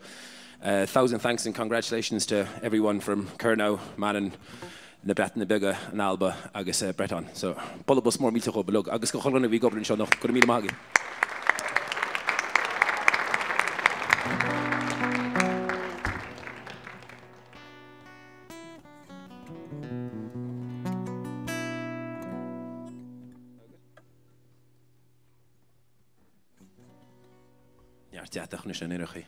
1,000 thanks and congratulations to everyone from Kernow, Manon, Nabrat, Nabiga, and Alba, Agus Breton. So, Polybus more meet to go below. Agus Koholana, we go and show no. Good meeting, Maggie. Ja, toch niet zo nergens.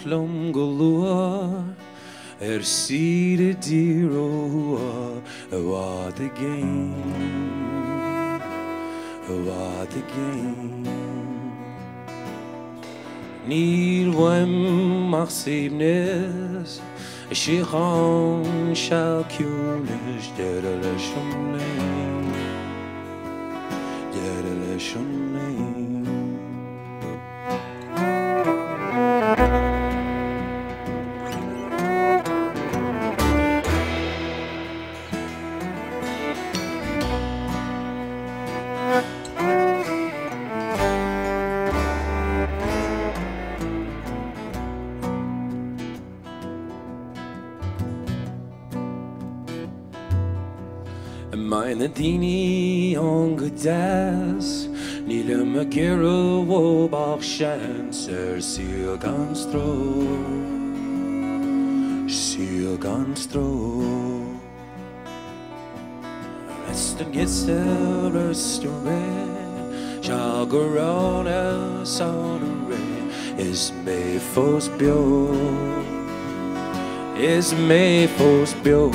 Machlum galore, seated dear what again, what again. Neil wem machsibnes, Shichan shall kulish, Dedaleshum lane, Dedaleshum lane. Meine dini ongedas, nile me kere wobach chancer, seal ganz tro, seal ganz tro. Resten gitzel restaurant, shall go round as is me fos bio, is me fos bio.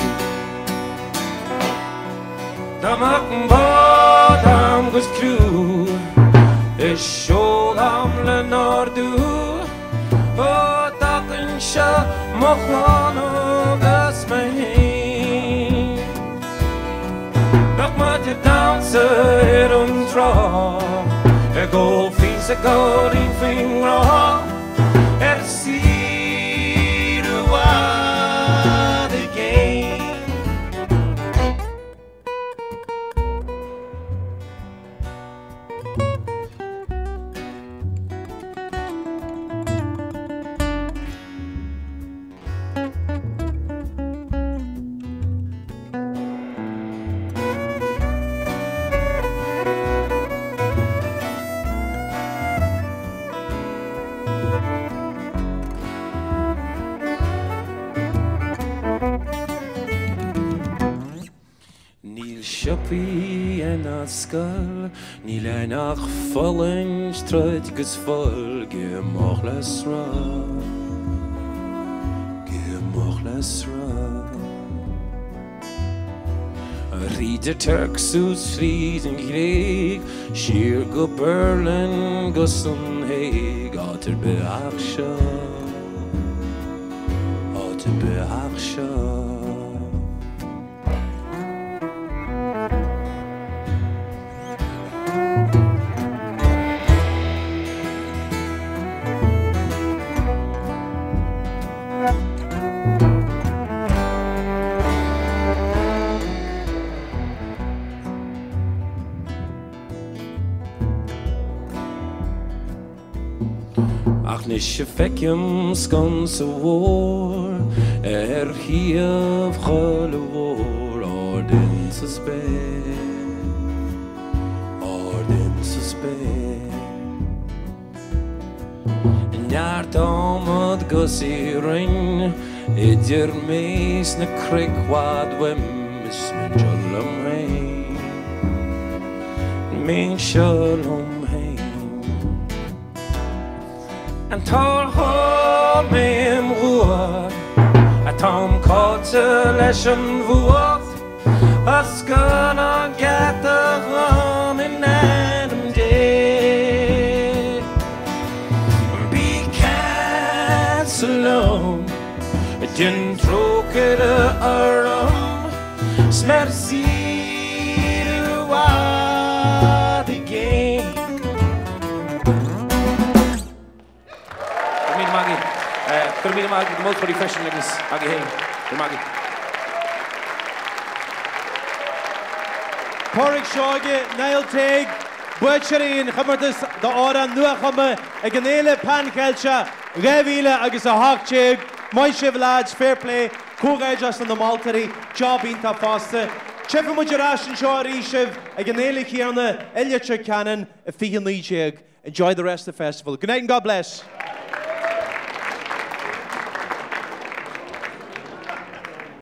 Damaken badam gus klu, shol hamle nordu, daken sha mochlano gas mehin. Doch mat je danser draw, goal fees a goal in finger, see the wild again. Shoppy en dat skull, niet alleen vallen, struit gesvol, gemochles ra, gemochles ra. Rieder Turks aus Frieden Krieg, schier go Berlin, Gussen Haig, ater beachscha, ater beachscha. Ach nische fekjums ganze war, hiev chale war, ordens spe, ordens spe. Njart amad gussi ring, idir mees na krik wad wim, is min shalom hein, min shalom hein. And tall home im Ruhr, a tom kotze leschen Wurf, was gonna get the rum in Adam day. Be cats alone, din troke the arum, smer see the wild again. Kunnen we maken de motor voor die fashion leggings? Agi heen, de magi. Porrick Shoggy, Niall Teig, Butcherin, Comórtas, the Ora, Nua Chumma, a Ganele Pankelcha, Revila, agus a Hawkchig, Moishiv lads, fair play, Courage just on the Maltary, Job Inta Foster, Cheffa Mujarash Shaw Rishiv, a Ganele Kiana, Eliacha Cannon, a Fihan Leachig. Enjoy the rest of the festival. Good night and God bless.